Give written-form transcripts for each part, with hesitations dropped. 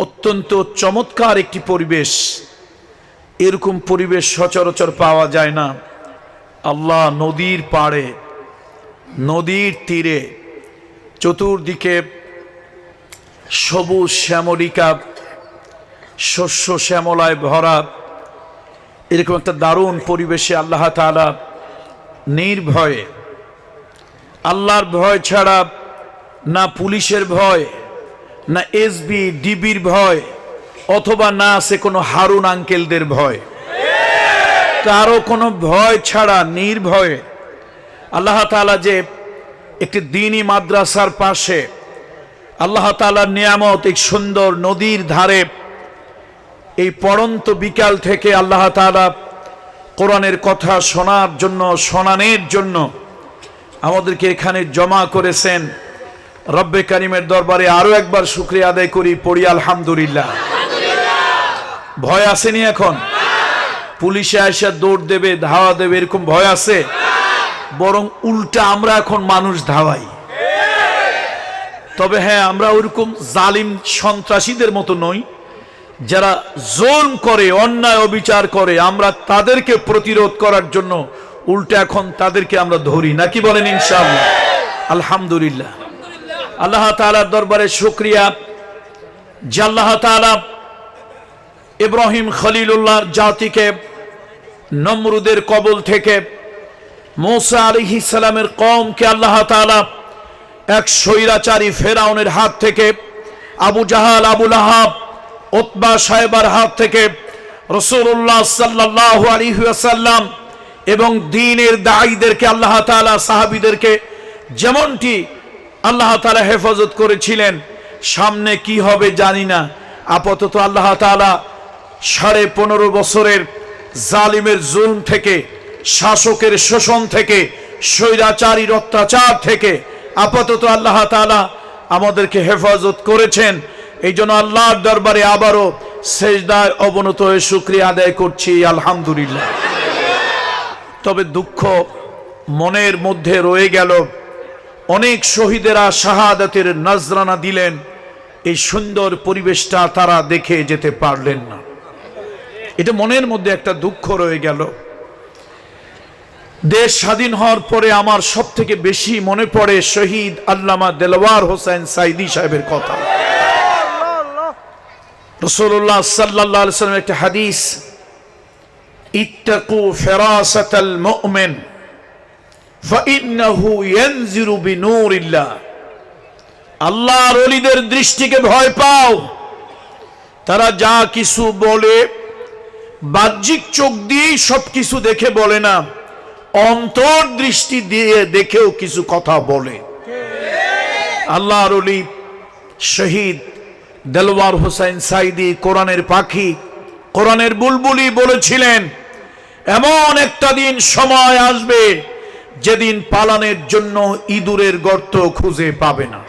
অত্যন্ত চমৎকার একটি পরিবেশ। এরকম পরিবেশ সচরাচর পাওয়া যায় না। আল্লাহ নদীর পাড়ে, নদীর তীরে, চতুর্দিকে সবুজ শ্যামলিকা, শস্য শ্যামলায় ভরা এরকম একটা দারুণ পরিবেশে আল্লাহ তাআলা নির্ভয়ে, আল্লাহর ভয় ছাড়া না পুলিশের ভয়, না এসবি ডিবির ভয়, অথবা না আছে কোনো হারুন আঙ্কেলদের ভয়, কারো কোনো ভয় ছাড়া নির্ভয়ে আল্লাহ তাআলা যে একটি দ্বীনি মাদ্রাসার পাশে আল্লাহ তাআলার নিয়ামত, এক সুন্দর নদীর ধারে এই পড়ন্ত বিকাল থেকে আল্লাহ তাআলা কোরআনের কথা শোনার জন্য, শোনানোর জন্য আমাদেরকে এখানে জমা করেছেন। রব্বে কারিমের দরবারে আরো একবার শুকরিয়া আদায় করি, পড়ি আলহামদুলিল্লাহ। ভয় আসেনি এখন? পুলিশে এসে দৌড় দেবে, ধাওয়া দেবে, এরকম ভয় আছে? বরং উল্টা আমরা এখন মানুষ ধাওয়াই। তবে হ্যাঁ, আমরা ওইরকম জালিম সন্ত্রাসীদের মতো নই যারা জুলম করে, অন্যায় অবিচার করে। আমরা তাদেরকে প্রতিরোধ করার জন্য উল্টা এখন তাদেরকে আমরা ধরি, নাকি বলেন? ইনশাআল্লাহ, আলহামদুলিল্লাহ। আল্লাহ তাআলার দরবারে শুকরিয়া যে আল্লাহ তাআলা ইব্রাহিম খলিলুল্লাহর জাতিকে নমরুদের কবল থেকে, মূসা আলাইহিস সালামের কওমকে আল্লাহ তাআলা এক স্বৈরাচারী ফেরাউনের হাত থেকে, আবু জাহাল, আবু লাহাব, উতবা সাহেবার হাত থেকে রাসূলুল্লাহ সাল্লাল্লাহু আলাইহি ওয়াসাল্লাম এবং দ্বীনের দাঈদেরকে আল্লাহ তাআলা সাহাবীদেরকে যেমনটি আল্লাহ তাআলা হেফাজত করেছিলেন। সামনে কি হবে জানি না। আপাতত আল্লাহ তাআলা 15.5 বছরের জালিমের জুলম থেকে, শাসকের শোষণ থেকে, স্বৈরাচারীর অত্যাচার থেকে আপাতত আল্লাহ তাআলা আমাদেরকে হেফাজত করেছেন। এই জন্য আল্লাহর দরবারে আবারও সেজদায় অবনত হয়ে শুকরিয়া আদায় করছি, আলহামদুলিল্লাহ। তবে দুঃখ মনের মধ্যে রয়ে গেল। অনেক শহীদেরা শাহাদাতের নজরানা দিলেন, এই সুন্দর পরিবেশটা তারা দেখে যেতে পারলেন না। এটা মনের মধ্যে একটা দুঃখ রয়ে গেল। দেশ স্বাধীন হওয়ার পরে আমার সব থেকে বেশি মনে পড়ে শহীদ আল্লামা দেলওয়ার হোসেন সাইদি সাহেবের কথা। রাসূলুল্লাহ সাল্লাল্লাহু আলাইহি ওয়াসাল্লাম একটা হাদিস, ইত্তাকু ফিরাসাতাল মুমিন ফাইন্নাহু ইয়ানজিরু বিনূরিল্লাহ। আল্লাহর ওলিদের দৃষ্টিকে ভয় পাও। তারা যা কিছু বলে বাহ্যিক চোখ দিয়ে সবকিছু দেখে বলে না, অন্তর দৃষ্টি দিয়ে দেখেও কিছু কথা বলে। আল্লাহর ওলি শহীদ দেলওয়ার হোসেন সাইদি কোরআনের পাখি, কোরআনের বুলবুলি বলেছিলেন, এমন একটা দিন সময় আসবে যেদিন পালানের জন্য ইঁদুরের গর্ত খুঁজে পাবে না।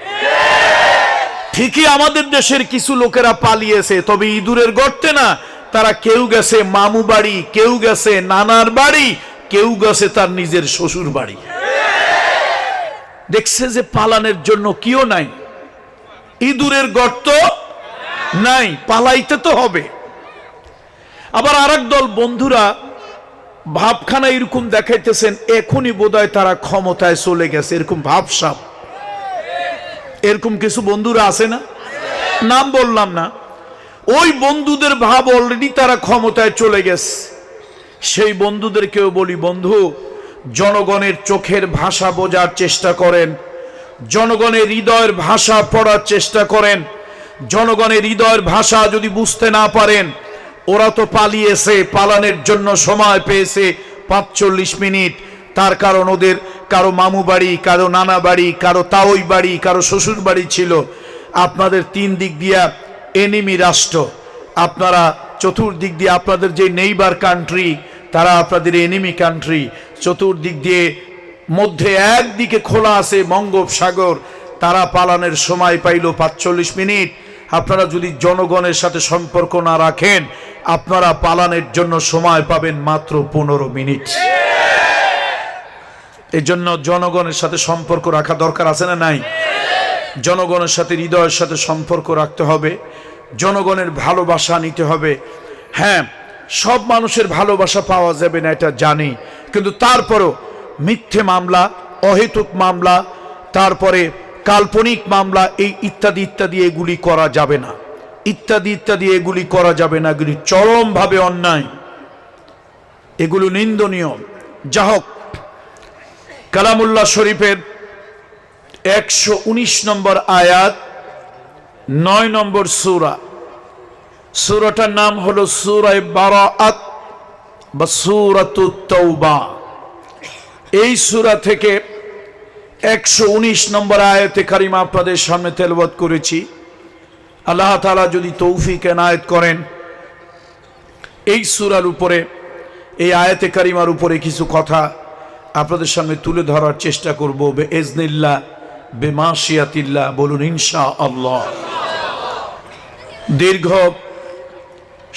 ঠিকই আমাদের দেশের কিছু লোকেরা পালিয়েছে, তবে ইঁদুরের গর্তে না। তারা কেউ গেছে মামু বাড়ি, কেউ গেছে নানার বাড়ি, কেউ গেছে তার নিজের শ্বশুর বাড়ি। দেখছে যে পালানের জন্য কিও নাই, ইঁদুরের গর্ত নাই, পালাইতে তো হবে। আবার আরেক দল বন্ধুরা ভাবখানা এরকম দেখাইতেছেন, এখনই বোধহয় তারা ক্ষমতায় চলে গেছে, এরকম ভাবসাব। এরকম কিছু বন্ধুরা আছে না? নাম বললাম না। ওই বন্ধুদের ভাব অলরেডি তারা ক্ষমতায় চলে গেছে। সেই বন্ধুদেরকেও বলি, বন্ধু, জনগণের চোখের ভাষা বোঝার চেষ্টা করেন, জনগণের হৃদয়ের ভাষা পড়ার চেষ্টা করেন। জনগণের হৃদয়ের ভাষা যদি বুঝতে না পারেন, ওরা তো পালিয়েছে, পালানোর জন্য সময় পেয়েছে 45 মিনিট। তার কারণ ওদের কারো মামু বাড়ি, কারো নানা বাড়ি, কারো তাওই বাড়ি, কারো শ্বশুর বাড়ি ছিল। আপনাদের 3 দিক দিয়া এনিমি রাষ্ট্র, আপনারা চতুর্দিক দিয়ে আপনাদের যে নেইবার কান্ট্রি, তারা আপনাদের এনিমি কান্ট্রি। চতুর্দিক দিয়ে মধ্যে একদিকে খোলা আছে বঙ্গোপসাগর। তারা পালানোর সময় পাইল 45 মিনিট। আপনারা যদি জনগণের সাথে সম্পর্ক না রাখেন, আপনারা পালানোর জন্য সময় পাবেন মাত্র 15 মিনিট। এই জন্য জনগণের সাথে সম্পর্ক রাখা দরকার আছে না নাই? জনগণের সাথে, হৃদয়ের সাথে সম্পর্ক রাখতে হবে। জনগণের ভালোবাসা নিতে হবে। হ্যাঁ, সব মানুষের ভালোবাসা পাওয়া যাবে না এটা জানি, কিন্তু তারপরও মিথ্যে মামলা, অহেতুক মামলা, তারপরে কাল্পনিক মামলা, এই ইত্যাদি ইত্যাদি এগুলি করা যাবে না, ইত্যাদি ইত্যাদি এগুলি করা যাবে না, এগুলি চরমভাবে অন্যায়, এগুলো নিন্দনীয়। যা হোক, কালামুল্লাহ শরীফের 119 নম্বর আয়াত, 9 নম্বর সূরা, সূরাটার নাম হলো সূরা বারাআত বা সূরাতুত তাওবা। এই সূরা থেকে 119 নম্বর আয়াতে কারিমা আপনাদের সামনে তেলাওয়াত করেছি। আল্লাহ তাআলা যদি তৌফিক এনায়েত করেন, এই সূরার উপরে, এই আয়াতে কারিমার উপরে কিছু কথা আপনাদের সামনে তুলে ধরার চেষ্টা করব বিইজনিল্লাহ, বিমাশিয়াতিল্লাহ, বলুন ইনশাআল্লাহ। দীর্ঘ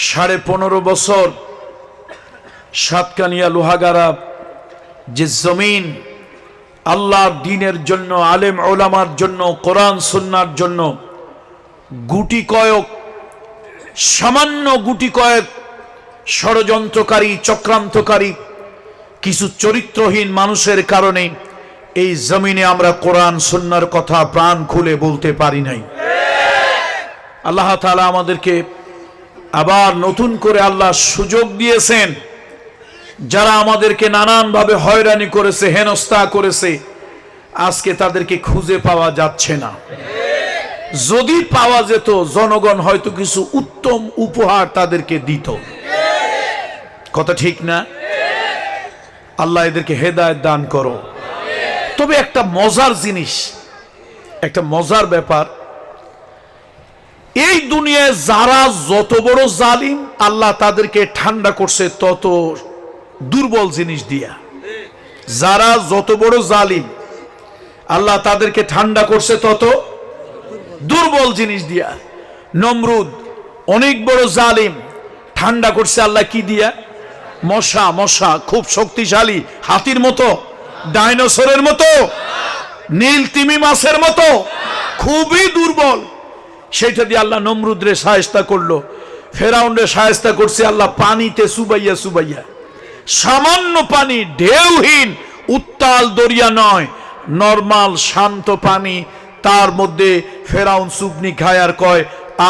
15.5 বছর সাতকানিয়া লোহাগাড়া যে জমিন আল্লাহর দ্বীনের জন্য, আলেম ওলামার জন্য, কোরআন সুন্নাহর জন্য গুটি কয়েক, সামান্য গুটি কয়েক ষড়যন্ত্রকারী, চক্রান্তকারী কিছু চরিত্রহীন মানুষের কারণে এই জমিনে আমরা কোরআন সুন্নাহর কথা প্রাণ খুলে বলতে পারি নাই। আল্লাহ তাআলা আমাদেরকে আবার নতুন করে আল্লাহ সুযোগ দিয়েছেন। যারা আমাদেরকে নানানভাবে হয়রানি করেছে, হেনস্থা করেছে, আজকে তাদেরকে খুঁজে পাওয়া যাচ্ছে না। যদি পাওয়া যেত, জনগণ হয়তো কিছু উত্তম উপহার তাদেরকে দিত। কথা ঠিক না? আল্লাহ এদেরকে হেদায়েত দান করো। তবে একটা মজার জিনিস, একটা মজার ব্যাপার, এই দুনিয়ায় যারা যত বড় জালিম, আল্লাহ তাদেরকে ঠান্ডা করছে তত দুর্বল জিনিস দিয়া। যারা যত বড় জালিম, আল্লাহ তাদেরকে ঠান্ডা করছে তত দুর্বল জিনিস দিয়া। নমরুদ অনেক বড় জালিম, ঠান্ডা করছে আল্লাহ কি দিয়া? মশা। মশা খুব শক্তিশালী, হাতির মতো, ডাইনোসরের মতো, নীল তিমি মাছের মতো, খুবই দুর্বল। সেটা দিয়ে আল্লাহ নমরুদরে শায়েস্তা করলো। ফেরাউনরে শায়েস্তা করছে আল্লাহ পানিতে সুবাইয়া সুবাইয়া। সামান্য পানি, ঢেউহীন উত্তাল দরিয়া নয়, নরমাল শান্ত পানি, তার মধ্যে ফেরাউন সুবনি খায় আর কয়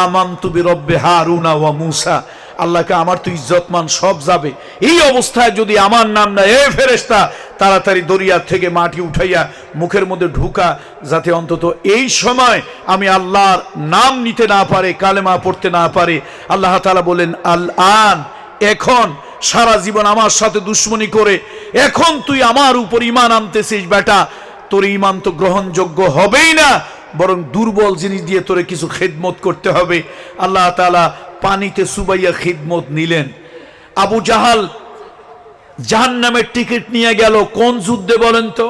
আমানতু বিরব্বি হারুনা ওয়া মূসা। আল্লাহকে আমার তো ইজ্জতমান সব যাবে। এই অবস্থায় যদি আমার নাম না, এ ফেরেশতা তাড়াতাড়ি দরিয়া থেকে মাটি উঠাইয়া মুখের মধ্যে ঢুকা, যাতে অন্তত এই সময় আমি আল্লাহর নাম নিতে না পারে, কালেমা পড়তে না পারে। আল্লাহ তাআলা বলেন আল আন, এখন সারা জীবন আমার সাথে দুশ্মনী করে এখন তুই আমার উপর ঈমান আনতেছিস, বেটা তোর ঈমান তো গ্রহণযোগ্য হবেই না, বরং দুর্বল জিনিস দিয়ে তোরে কিছু খিদমত করতে হবে। আল্লাহ তাআলা পানিতে সুবাইয়া খিদমত নিলেন। আবু জাহাল জাহান্নামের টিকিট নিয়ে গেল কোন যুদ্ধে বলেন তো?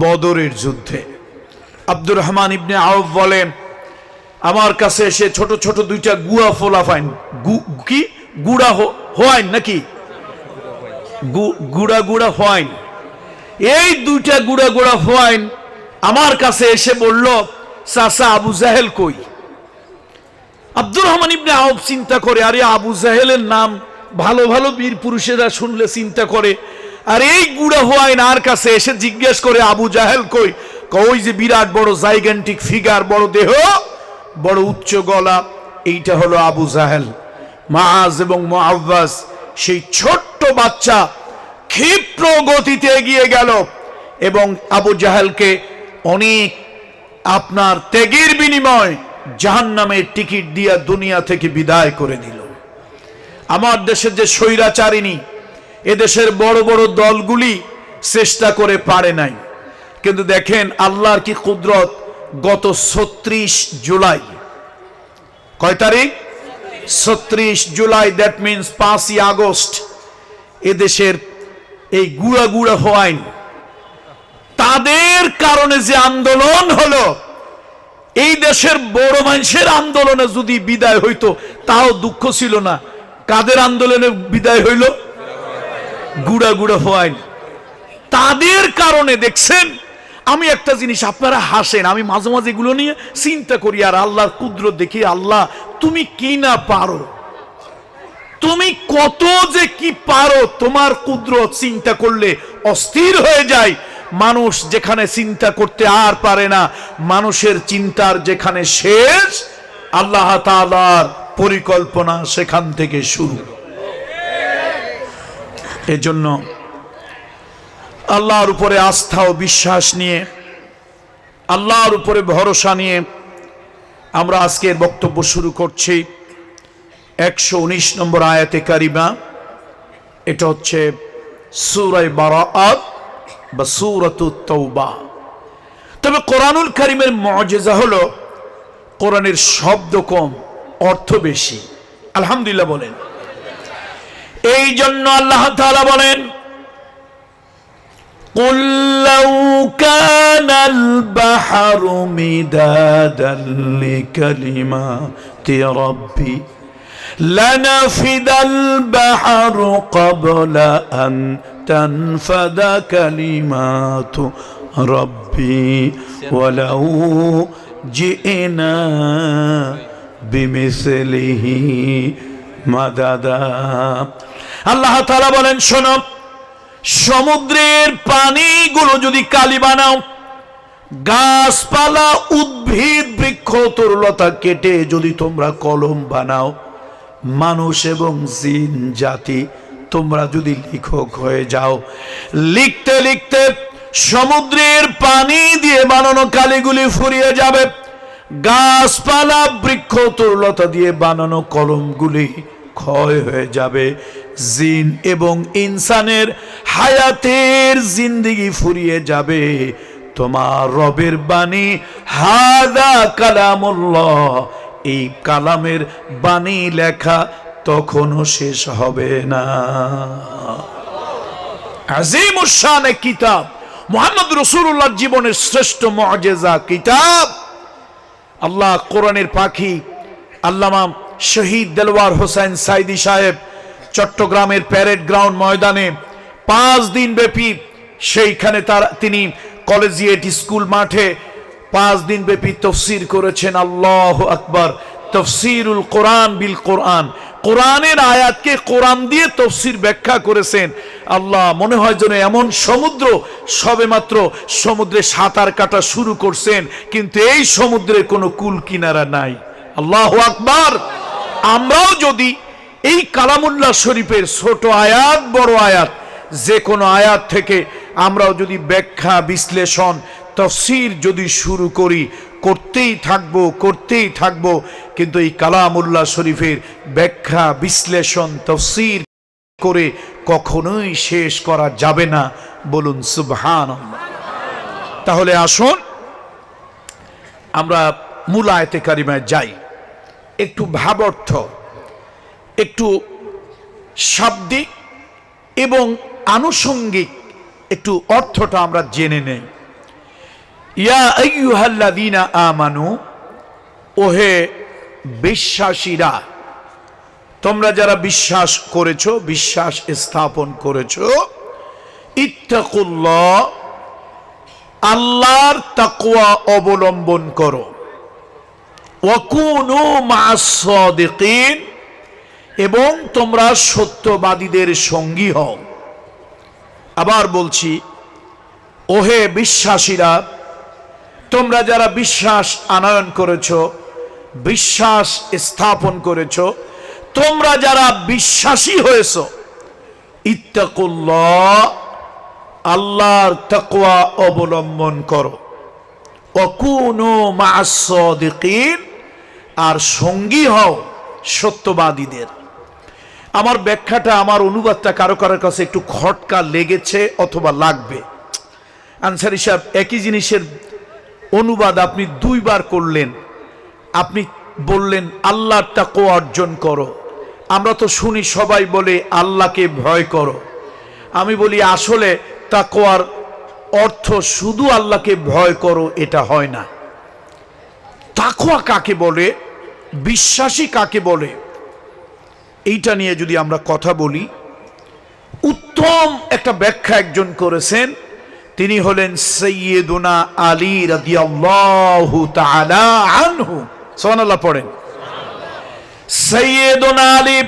বদরের যুদ্ধে। আব্দুর রহমান ইবনে আউফ বলেন, আমার কাছে এসে ছোট ছোট দুইটা গুয়া ফোলা ফাইন, কি গুড়া হোয়াইন নাকি গুড়া গুড়া হোয়াইন, এই দুইটা গুড়া গুড়া হোয়াইন আমার কাছে এসে বলল, চাচা আবু জাহেল কই? আব্দুর রহমান ইবনে আউফ চিন্তা করে, আরে আবু জাহেলের নাম ভালো ভালো বীর পুরুষেরা শুনলে চিন্তা করে, আর এই গুড়া হোয়াইন আর কাছে এসে জিজ্ঞেস করে আবু জাহেল কই? ওই যে বিরাট বড় জাইগান্টিক ফিগার, বড় দেহ, বড় উচ্চ গলা, এইটা হলো আবু জাহেল। মাআজ এবং মুআওয়াজ সেই ছোট্ট বাচ্চা ক্ষিপ্র গতিতে এগিয়ে গেল এবং আবু জাহেলকে অনেক আপনার ত্যাগের বিনিময় জাহান্নামের টিকিট দিয়া দুনিয়া থেকে বিদায় করে দিল। আমার দেশের যে স্বৈরাচারিণী, এদেশের বড় বড় দলগুলি চেষ্টা করে পারে নাই, কিন্তু দেখেন আল্লাহর কি কুদরত। গত 36 জুলাই, কয় তারিখ? 36 জুলাই, দ্যাট মিনস 5ই আগস্ট, এদেশের এই গুড়া গুড়া হোয়াইন তাদের কারণে যে আন্দোলন হলো, এই দেশের বড় মানুষের আন্দোলনে যদি বিদায় হইতো তাও দুঃখ ছিল না। কাদের আন্দোলনে বিদায় হইল? গুড়া গুড়া হোয়াইন। তাদের কারণে দেখছেন আমি একটা জিনিস, আপনারা হাসেন, আমি মাঝে মাঝে এগুলো নিয়ে চিন্তা করি আর আল্লাহর কুদরত দেখি। আল্লাহ তুমি কি না পারো, তুমি কত যে কি পারো, তোমার কুদরত চিন্তা করলে অস্থির হয়ে যায়। মানুষ যেখানে চিন্তা করতে আর পারে না, মানুষের চিন্তার যেখানে শেষ, আল্লাহ তাআলার পরিকল্পনা সেখান থেকে শুরু। এজন্য আল্লাহর উপরে আস্থা ও বিশ্বাস নিয়ে, আল্লাহর উপরে ভরসা নিয়ে আমরা আজকের বক্তব্য শুরু করছি। 119 নম্বর আয়াতে কারিমা, এটা হচ্ছে সূরা বারাআত বা সূরাতুত তাওবা। তবে কোরআনুল কারীমের মুআজিজা হলো কোরআনের শব্দ কম, অর্থ বেশি। আলহামদুলিল্লাহ বলেন। এই জন্য আল্লাহ তাআলা বলেন, قل لو كان البحر مدادا لكلمات ربي لنفد البحر قبل أن تنفد كلمات ربي ولو جئنا بمثله مددا। আল্লাহ তাআলা বলেন, শোনো, সমুদ্রের পানিগুলো যদি কালি বানাও, গাছপালা উদ্ভিদ বৃক্ষ তরুলতা কেটে যদি তোমরা কলম বানাও, মানুষ এবং জিন জাতি তোমরা যদি লেখক হয়ে যাও, লিখতে লিখতে সমুদ্রের পানি দিয়ে বানানো কালিগুলি ফুরিয়ে যাবে, গাছপালা বৃক্ষ তরুলতা দিয়ে বানানো কলমগুলি ক্ষয় হয়ে যাবে, জিন এবং ইনসানের হায়াতের জিন্দেগি ফুরিয়ে যাবে। তোমার রবের বাণী, হাদা কালামুল্লাহ, এই কালামের বাণী লেখা তখনও শেষ হবে না। আযীমুশ শানে কিতাব, মুহাম্মদ রাসূলুল্লাহর জীবনের শ্রেষ্ঠ মুআজিজা কিতাব। আল্লাহ কোরআনের পাখি আল্লামা শহীদ দেলওয়ার হোসেন সাইদি সাহেব চট্টগ্রামের প্যারেড গ্রাউন্ড ময়দানে 5 দিন ব্যাপী, সেইখানে তিনি কলেজিয়েট স্কুল মাঠে 5 দিন ব্যাপী তাফসীর করেছেন। আল্লাহু আকবার। তাফসীরুল কোরআন বিল কোরআন, কোরআনের আয়াতকে কোরআন দিয়ে তাফসীর ব্যাখ্যা করেছেন। আল্লাহ, মনে হয় যেন এমন সমুদ্র, সবেমাত্র সমুদ্রে সাঁতার কাটা শুরু করছেন, কিন্তু এই সমুদ্রের কোনো কুল কিনারা নাই। আল্লাহু আকবার। আমরাও যদি এই কালামুল্লাহ শরীফের ছোট আয়াত বড় আয়াত, যে কোনো আয়াত থেকে আমরাও যদি ব্যাখ্যা বিশ্লেষণ তাফসীর যদি শুরু করি, করতেই থাকবো, কিন্তু এই কালামুল্লাহ শরীফের ব্যাখ্যা বিশ্লেষণ তাফসীর করে কখনোই শেষ করা যাবে না। বলুন সুবহানাল্লাহ। তাহলে আসুন আমরা মূল আয়াতে কারিমায় যাই। একটু ভাবার্থ, একটু শাব্দিক এবং আনুষঙ্গিক একটু অর্থটা আমরা জেনে নেই। ইয়া আইয়ুহাল্লাযীনা আমানু, ওহে বিশ্বাসীরা, তোমরা যারা বিশ্বাস করেছো, বিশ্বাস স্থাপন করেছো, ইত্তাকুল্লাহ, আল্লাহর তাকওয়া অবলম্বন করো, ওয়াকুনু মা'আস সাদিকিন, এবং তোমরা সত্যবাদীদের সঙ্গী হও। আবার বলছি, ওহে বিশ্বাসীরা, তোমরা যারা বিশ্বাস আনয়ন করেছো, বিশ্বাস স্থাপন করেছো, তোমরা যারা বিশ্বাসী হয়েছো, ইত্তাকুল্লাহ, আল্লাহর তাকওয়া অবলম্বন করো, ওয়াকুনু মা'আস সাদিকিন, আর সঙ্গী হও সত্যবাদীদের। আমার ব্যাখ্যাটা, আমার অনুবাদটা কারো কারোর কাছে একটু খটকা লেগেছে অথবা লাগবে। আনসারী সাহেব, একই জিনিসের অনুবাদ আপনি 2 বার করলেন। আপনি বললেন আল্লাহর তাকওয়া অর্জন করো। আমরা তো শুনি সবাই বলে আল্লাহকে ভয় করো। আমি বলি আসলে তাকওয়ার অর্থ শুধু আল্লাহকে ভয় করো এটা হয় না। তাকওয়া কাকে বলে, বিশ্বাসী কাকে বলে, এইটা নিয়ে যদি আমরা কথা বলি, উত্তম একটা ব্যাখ্যা একজন করেছেন। তিনি হলেন সাইয়্যিদুনা আলী রাদিয়াল্লাহু তাআলা আনহু। সুবহানাল্লাহ পড়েন। সাইয়্যিদুনা আলী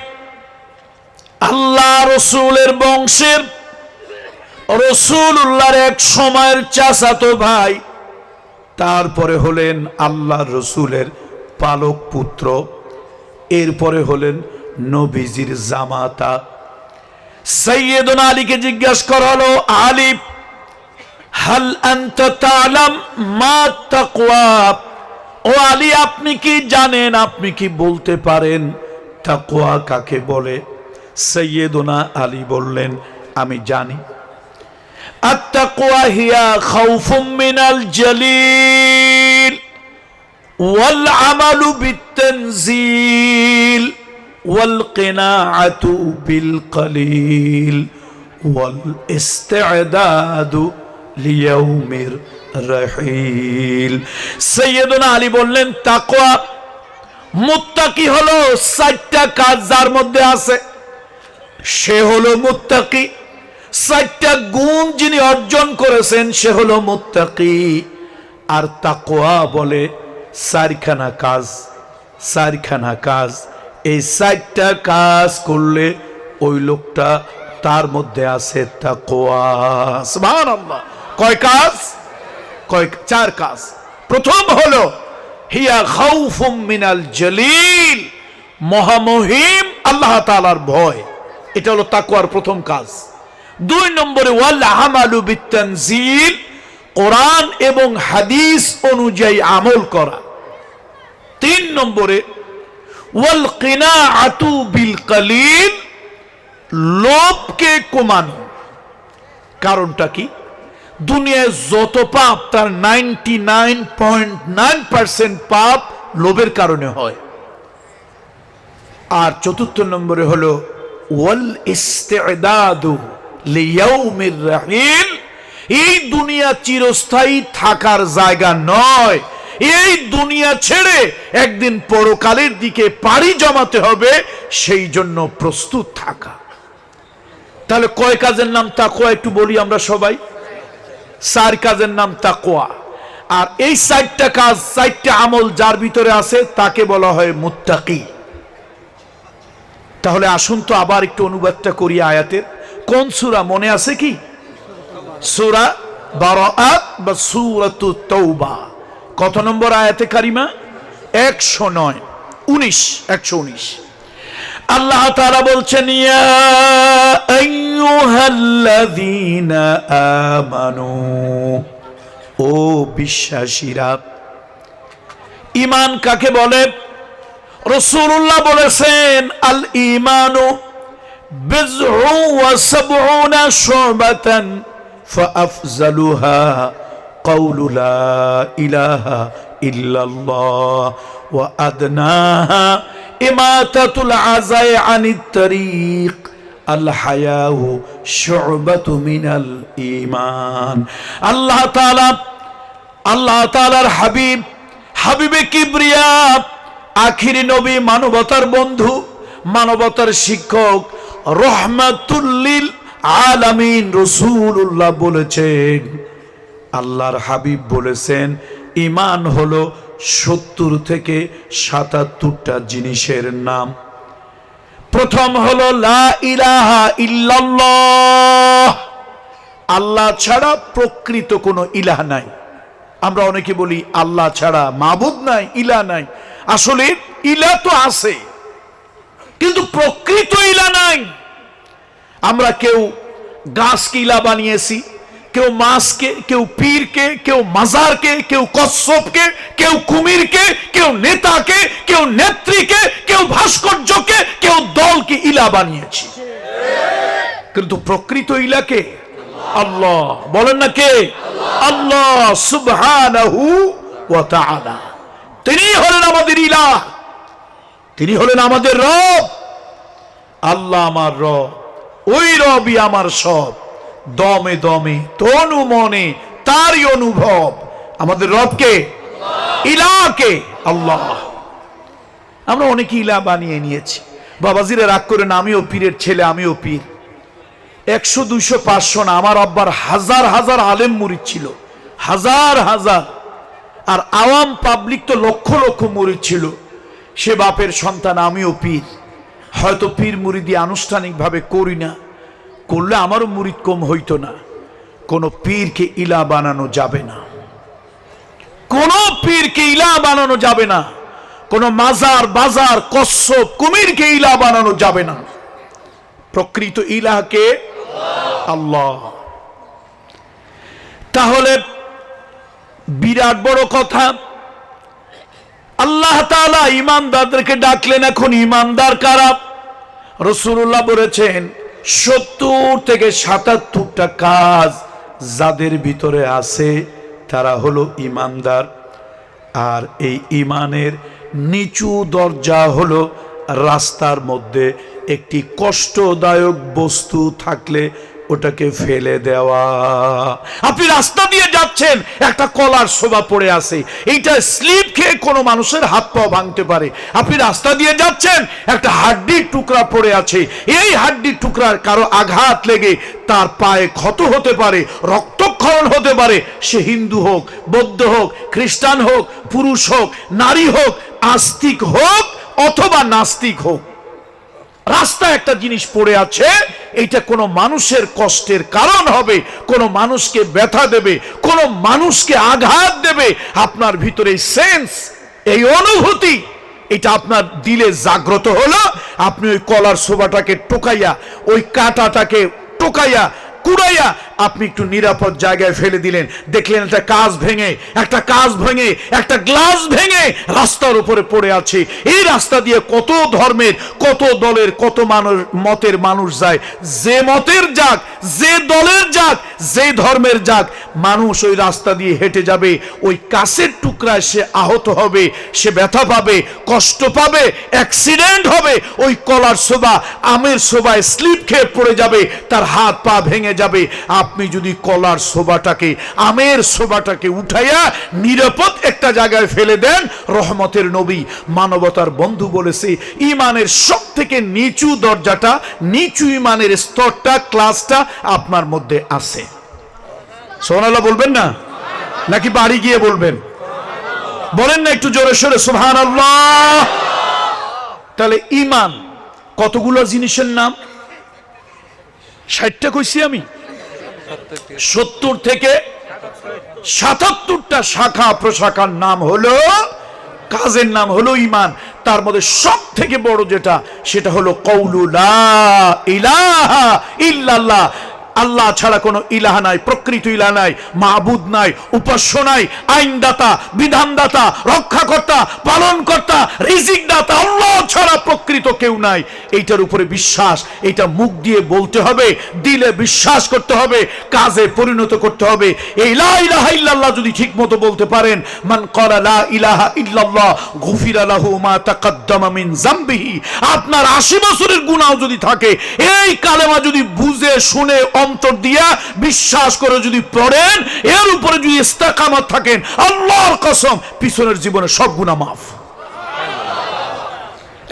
আল্লাহ রসুলের বংশের, রসুলুল্লাহর এক সময়ের চাচাতো ভাই, তারপরে হলেন আল্লাহ রসুলের পালক পুত্র, এরপরে হলেন নবীজির জামাতা। সাইয়্যিদুনা আলীকে জিজ্ঞাসা করা হলো, আলী হাল আনতা তা'লাম মা তাকওয়া, ও আলী আপনি কি জানেন, আপনি কি বলতে পারেন তাকওয়া কাকে বলে? সাইয়্যিদুনা আলী বললেন, আমি জানি। আত-তাকওয়া হিয়া খাউফুম মিনাল জালিল ওয়াল আমালু বিত-তানজিল ওয়াল কিনাআতু বিল কলিল ওয়াল ইস্তি'দাদু লিয়াউমির রাহিল। সাইয়্যিদুনা আলী বললেন, তাকওয়া মুত্তাকি হলো 4টা কাজ যার মধ্যে আছে, সে হলো মুত্তাকি। 4টা গুণ যিনি অর্জন করেছেন সে হলো মুত্তাকি। আর তাকওয়া বলে 4খানা কাজ, 4খানা কাজ। এই 4টা কাজ করলে ওই লোকটা, তার মধ্যে আছে তাকওয়া। সুবহানাল্লাহ। কয় কাজ? 4 কাজ। প্রথম হলো হিয়া খাউফুম মিনাল জালিল, মহামহিম আল্লাহ তাআলার ভয়, এটা হলো তাকওয়ার প্রথম কাজ। 2 নম্বরে ওয়াল আমালু বিত-তানজিল, কোরআন এবং হাদিস অনুযায়ী আমল করা। 3 নম্বরে ওয়াল কিনাআতু বিল কলিল, লোভকে কমানো। কারণটা কি? দুনিয়ায় যত পাপ তার 99.9% পাপ লোভের কারণে হয়। আর 4 নম্বরে হলো ওয়াল ইস্তি'দাদু লিয়াউমির রাহিল, এই দুনিয়া চিরস্থায়ী থাকার জায়গা নয়, এই দুনিয়া ছেড়ে একদিন পরকালের দিকে পাড়ি জমাতে হবে, সেই জন্য প্রস্তুত থাকা। তাহলে কয় কাজের নাম তাকওয়া একটু বলি আমরা সবাই। 4 কাজের নাম তাকওয়া। আর এই 4টা কাজ, 4টা আমল যার ভিতরে আছে তাকে বলা হয় মুত্তাকি। তাহলে আসুন তো আবার একটু অনুবাদটা করি আয়াতের। কোন সূরা মনে আছে কি? সূরা বারাআত বা সূরাতুত তাওবা। কত নম্বর আয়াতে কারিমা? 119। আল্লাহ তাআলা বলছেন, ইয়া আইয়ুহাল্লাযীনা আমানু, ও বিশ্বাসীরা। ঈমান কাকে বলে? রাসূলুল্লাহ বলেছেন, আল ঈমানু বিজ'উ ওয়া সাব'উনা শু'বাতান ফাআফজালুহা কাওলু লা ইলাহা ইল্লাল্লাহ ওয়া আদনাহা ইমাতাতুল আযাই আনিত তারিক আল হায়াউ শু'বাতু মিনাল ঈমান। আল্লাহ তাআলার হাবিবে কিবরিয়া, আখিরি নবী, মানবতার বন্ধু, মানবতার শিক্ষক, রহমাতুল লিল আলামিন রাসূলুল্লাহ বলেছেন, আল্লাহর হাবিব বলেছেন, ঈমান হলো 70 থেকে 77টা জিনিসের নাম। প্রথম হলো লা ইলাহা ইল্লাল্লাহ, আল্লাহ ছাড়া প্রকৃত কোনো ইলাহ নাই। আমরা অনেকে বলি আল্লাহ ছাড়া মাবুদ নাই, ইলাহ নাই। আসলে ইলাহ তো আছে, কিন্তু প্রকৃত ইলাহ নাই। আমরা কেউ গাছকে ইলাহ বানিয়েছি, কেউ মাছকে, কেউ পীরকে, কেউ মাজারকে, কেউ কচ্ছপকে, কেউ কুমিরকে, কেউ নেতাকে, কেউ নেত্রীকে, কেউ ভাস্কর্যকে, কেউ দলকে ইলাহ বানিয়েছি। কিন্তু প্রকৃত ইলাহকে আল্লাহ। বলেন না কে? আল্লাহ সুবহানাহু ওয়া তাআলা। তিনি হলেন আমাদের ইলাহ, তিনি হলেন আমাদের রব। আল্লাহ আমার রব, ওই রবই আমার সব। দমে দমে তনু মনে তারই অনুভব। আমাদের রবকে, ইলাহকে আল্লাহ। আমরা অনেকে ইলাহ বানিয়ে নিয়েছি। বাবাজিরা রাগ করেন, আমিও পীরের ছেলে, আমিও পীর। 100, 200, 500 না, আমার আব্বার হাজার হাজার আলেম মুরিদ ছিল, হাজার হাজার। আর আওয়াম পাবলিক তো লক্ষ লক্ষ মুরিদ ছিল। সে বাপের সন্তান, আমিও পীর। হয়তো পীর মুরিদি আনুষ্ঠানিকভাবে করি না, করলে আমারও মুরিদ কম হইতো না। কোন পীরকে ইলা বানানো যাবে না, কোন পীরকে ইলা বানানো যাবে না, কোন মাজার বাজার কচ্ছপ কুমিরকে ইলা বানানো যাবে না। প্রকৃত ইলাহকে আল্লাহ। তাহলে বিরাট বড় কথা, আল্লাহ তাআলা ইমানদারদেরকে ডাকলেন। এখন ইমানদার কারা? রাসূলুল্লাহ বলেছেন 70 থেকে 77টা কাজ যাদের ভিতরে আছে তারা হলো ইমানদার। আর এই ইমানের নিচু দরজা হলো রাস্তার মধ্যে একটি কষ্টদায়ক বস্তু থাকলে ওটাকে ফেলে দেওয়া। আপনি রাস্তা দিয়ে যাচ্ছেন, একটা কলার শোভা পড়ে আছে, এইটা স্লিপ খেয়ে কোনো মানুষের হাত পা ভাঙতে পারে। আপনি রাস্তা দিয়ে যাচ্ছেন, একটা হাড্ডির টুকরা পড়ে আছে, এই হাড্ডির টুকরার কারো আঘাত লেগে তার পায়ে ক্ষত হতে পারে, রক্তক্ষরণ হতে পারে। সে হিন্দু হোক, বৌদ্ধ হোক, খ্রিস্টান হোক, পুরুষ হোক, নারী হোক, আস্তিক হোক অথবা নাস্তিক হোক, রাস্তায় একটা জিনিস পড়ে আছে, এইটা কোনো মানুষের কষ্টের কারণ হবে, কোনো মানুষকে ব্যথা দেবে, কোনো মানুষকে আঘাত দেবে। আপনার ভিতরে সেন্স, এই অনুভূতি, এটা আপনার দিলে জাগ্রত হলো। আপনি ওই কলার শোভাটাকে টোকাইয়া, ওই কাঁটাটাকে টোকাইয়া কুড়াইয়া আপনি একটু নিরাপদ জায়গায় ফেলে দিলেন। দেখলেন একটা কাঁচ ভেঙে, একটা গ্লাস ভেঙে রাস্তার উপরে পড়ে আছে। এই রাস্তা দিয়ে কত ধর্মের, কত দলের, কত মতের মানুষ যায়। যে মতের যাক, যে দলের যাক, যে ধর্মের যাক, মানুষ ওই রাস্তা দিয়ে হেঁটে যাবে। ওই কাঁচের টুকরায় সে আহত হবে, সে ব্যথা পাবে, কষ্ট পাবে, অ্যাক্সিডেন্ট হবে। ওই কলার শোভা, আমের শোভায় স্লিপ খেয়ে পড়ে যাবে, তার হাত পা ভেঙে যাবে। আপনি যদি কলার শোভাটাকে, আমের শোভাটাকে উঠাইয়া নিরাপদ একটা জায়গায় ফেলে দেন, রহমতের নবী, মানবতার বন্ধু বলেছে, ইমানের সব থেকে নিচু দরজাটা, নিচু ইমানের স্তরটা, ক্লাসটা আপনার মধ্যে আছে। সুবহানাল্লাহ বলবেন না, নাকি বাড়ি গিয়ে বলবেন? বলেন না একটু জোরে সোরে সুবহানাল্লাহ। তাহলে ইমান কতগুলো জিনিসের নাম? 60টা কইছি আমি, 70 থেকে 77টা শাখা প্রশাখার নাম হলো, কাজের নাম হলো ইমান। তার মধ্যে সব থেকে বড় যেটা, সেটা হলো কওলু লা ইলাহা ইল্লাল্লাহ। আল্লাহ ছাড়া কোনো ইলাহ নাই, প্রকৃত ইলাহ নাই, মাবুদ নাই, উপাস্য নাই, আইনদাতা, বিধানদাতা, রক্ষাকর্তা, পালনকর্তা, রিজিকদাতা, আল্লাহ ছাড়া প্রকৃত কেউ নাই। এইটার উপরে বিশ্বাস, এটা মুখ দিয়ে বলতে হবে, দিলে বিশ্বাস করতে হবে, কাজে পরিণত করতে হবে। এই লা ইলাহা ইল্লাল্লাহ যদি ঠিকমতো বলতে পারেন, মান ক্বালা লা ইলাহা ইল্লাল্লাহ গুফিরা লাহু মা তাকাদ্দামা মিন যামবিহি। আপনার 80 বছরের গুনাহ যদি থাকে, এই কালেমা যদি বুঝে শুনে অন্তর দিয়া বিশ্বাস করে যদি পড়েন, এর উপরে যদি ইস্তেকামত থাকেন, আল্লাহর কসম পিছনের জীবনে সব গুনাহ মাফ।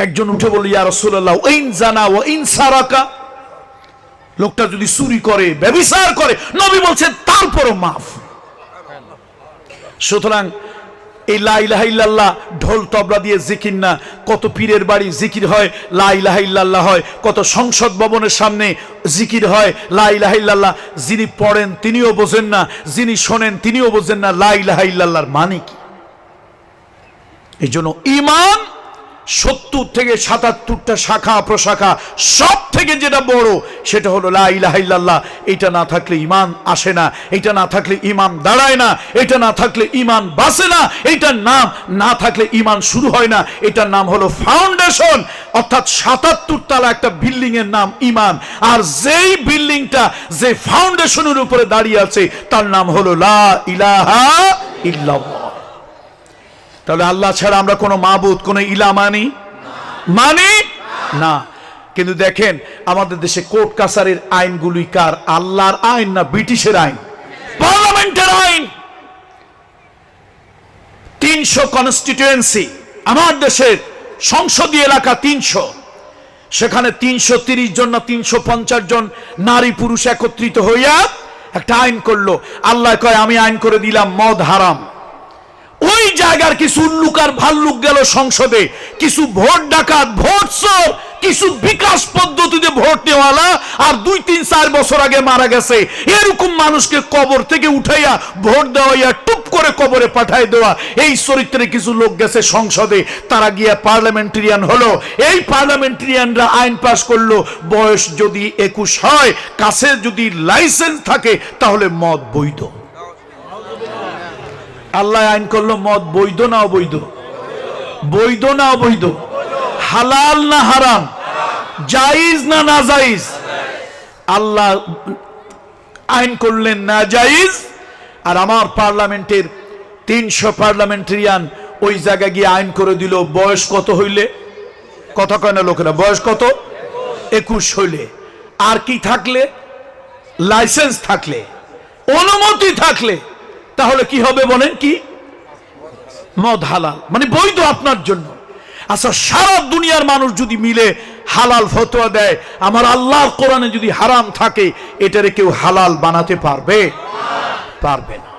একজন উঠে বলল, ইয়া রাসূলুল্লাহ ওয়াইন জানা ওয়াইন সারাকা, লোকটা যদি চুরি করে, ব্যভিচার করে, নবী বলছেন তারপরও মাফ। সুতরাং এই লা ইলাহা ইল্লাল্লাহ ঢোল তবলা দিয়ে জিকির না। কত পীরের বাড়ি জিকির হয়, লা ইলাহা ইল্লাল্লাহ হয়। কত সংসদ ভবনের সামনে জিকির হয়, লা ইলাহা ইল্লাল্লাহ। যিনি পড়েন তিনিও বোঝেন না, যিনি শোনেন তিনিও বোঝেন না লা ইলাহা ইল্লাল্লাহর মানে কি। এই জন্য ইমান 70 থেকে 77টা শাখা প্রশাখা, সব থেকে যেটা বড় সেটা হলো লা ইলাহা ইল্লাল্লাহ। এটা না থাকলে ইমান আসে না, এটা না থাকলে ইমান দাঁড়ায় না, এটা না থাকলে ইমান বাঁচে না, এটার নাম না থাকলে ইমান শুরু হয় না। এটার নাম হলো ফাউন্ডেশন, অর্থাৎ 77 তলা একটা বিল্ডিং এর নাম ইমান। আর যেই বিল্ডিংটা যে ফাউন্ডেশনের উপরে দাঁড়িয়ে আছে তার নাম হলো লা ইলাহা ইল্লাল্লাহ। তাহলে আল্লাহ ছাড়া আমরা কোনো মাবুদ, কোনো ইলা মানি না। কিন্তু দেখেন আমাদের দেশে কোর্ট কাছারির আইনগুলি কার? আল্লাহর আইন না ব্রিটিশের আইন? পার্লামেন্টের আইন। 300 কনস্টিটিউয়েন্সি, আমার দেশের সংসদীয় এলাকা 300। সেখানে 330 জন না 350 জন নারী পুরুষ একত্রিত হইয়া একটা আইন করলো। আল্লাহ কয় আমি আইন করে দিলাম মদ হারাম। ওই জায়গার কিছু উল্লুক আর ভাল্লুক গেল সংসদে, কিছু ভোট ডাকাত, ভোট চোর, কিছু বিকাশ পদ্ধতিতে ভোট নেওয়ালা আর 2-3-4 বছর আগে মারা গেছে এরকম মানুষকে কবর থেকে উঠাইয়া ভোট দেওয়াইয়া টুপ করে কবরে পাঠাই দেওয়া, এই চরিত্রে কিছু লোক গেছে সংসদে। তারা গিয়া পার্লামেন্টারিয়ান হলো। এই পার্লামেন্টারিয়ানরা আইন পাস করলো, বয়স যদি 21 হয়, কাছে যদি লাইসেন্স থাকে, তাহলে মদ বৈধ। আল্লাহ আইন করলো মদ বৈধ না অবৈধ? বৈধ না অবৈধ? হালাল না হারাম? জায়েজ না নাজায়েজ? আল্লাহ আইন করলেন না জায়েজ। আর আমার পার্লামেন্টের 300 পার্লামেন্টারিয়ান ওই জায়গায় গিয়ে আইন করে দিল বয়স কত হইলে, কথা কয় না লোকেরা, বয়স কত? 21 হইলে। আর কি থাকলে? লাইসেন্স থাকলে, অনুমতি থাকলে, তাহলে কি হবে বলেন? কি মদ হালাল, মানে বৈধ আপনার জন্য। আচ্ছা, সারা দুনিয়ার মানুষ যদি মিলে হালাল ফতোয়া দেয়, আমার আল্লাহর কোরআনে যদি হারাম থাকে, এটারে কেউ হালাল বানাতে পারবে? পারবে না।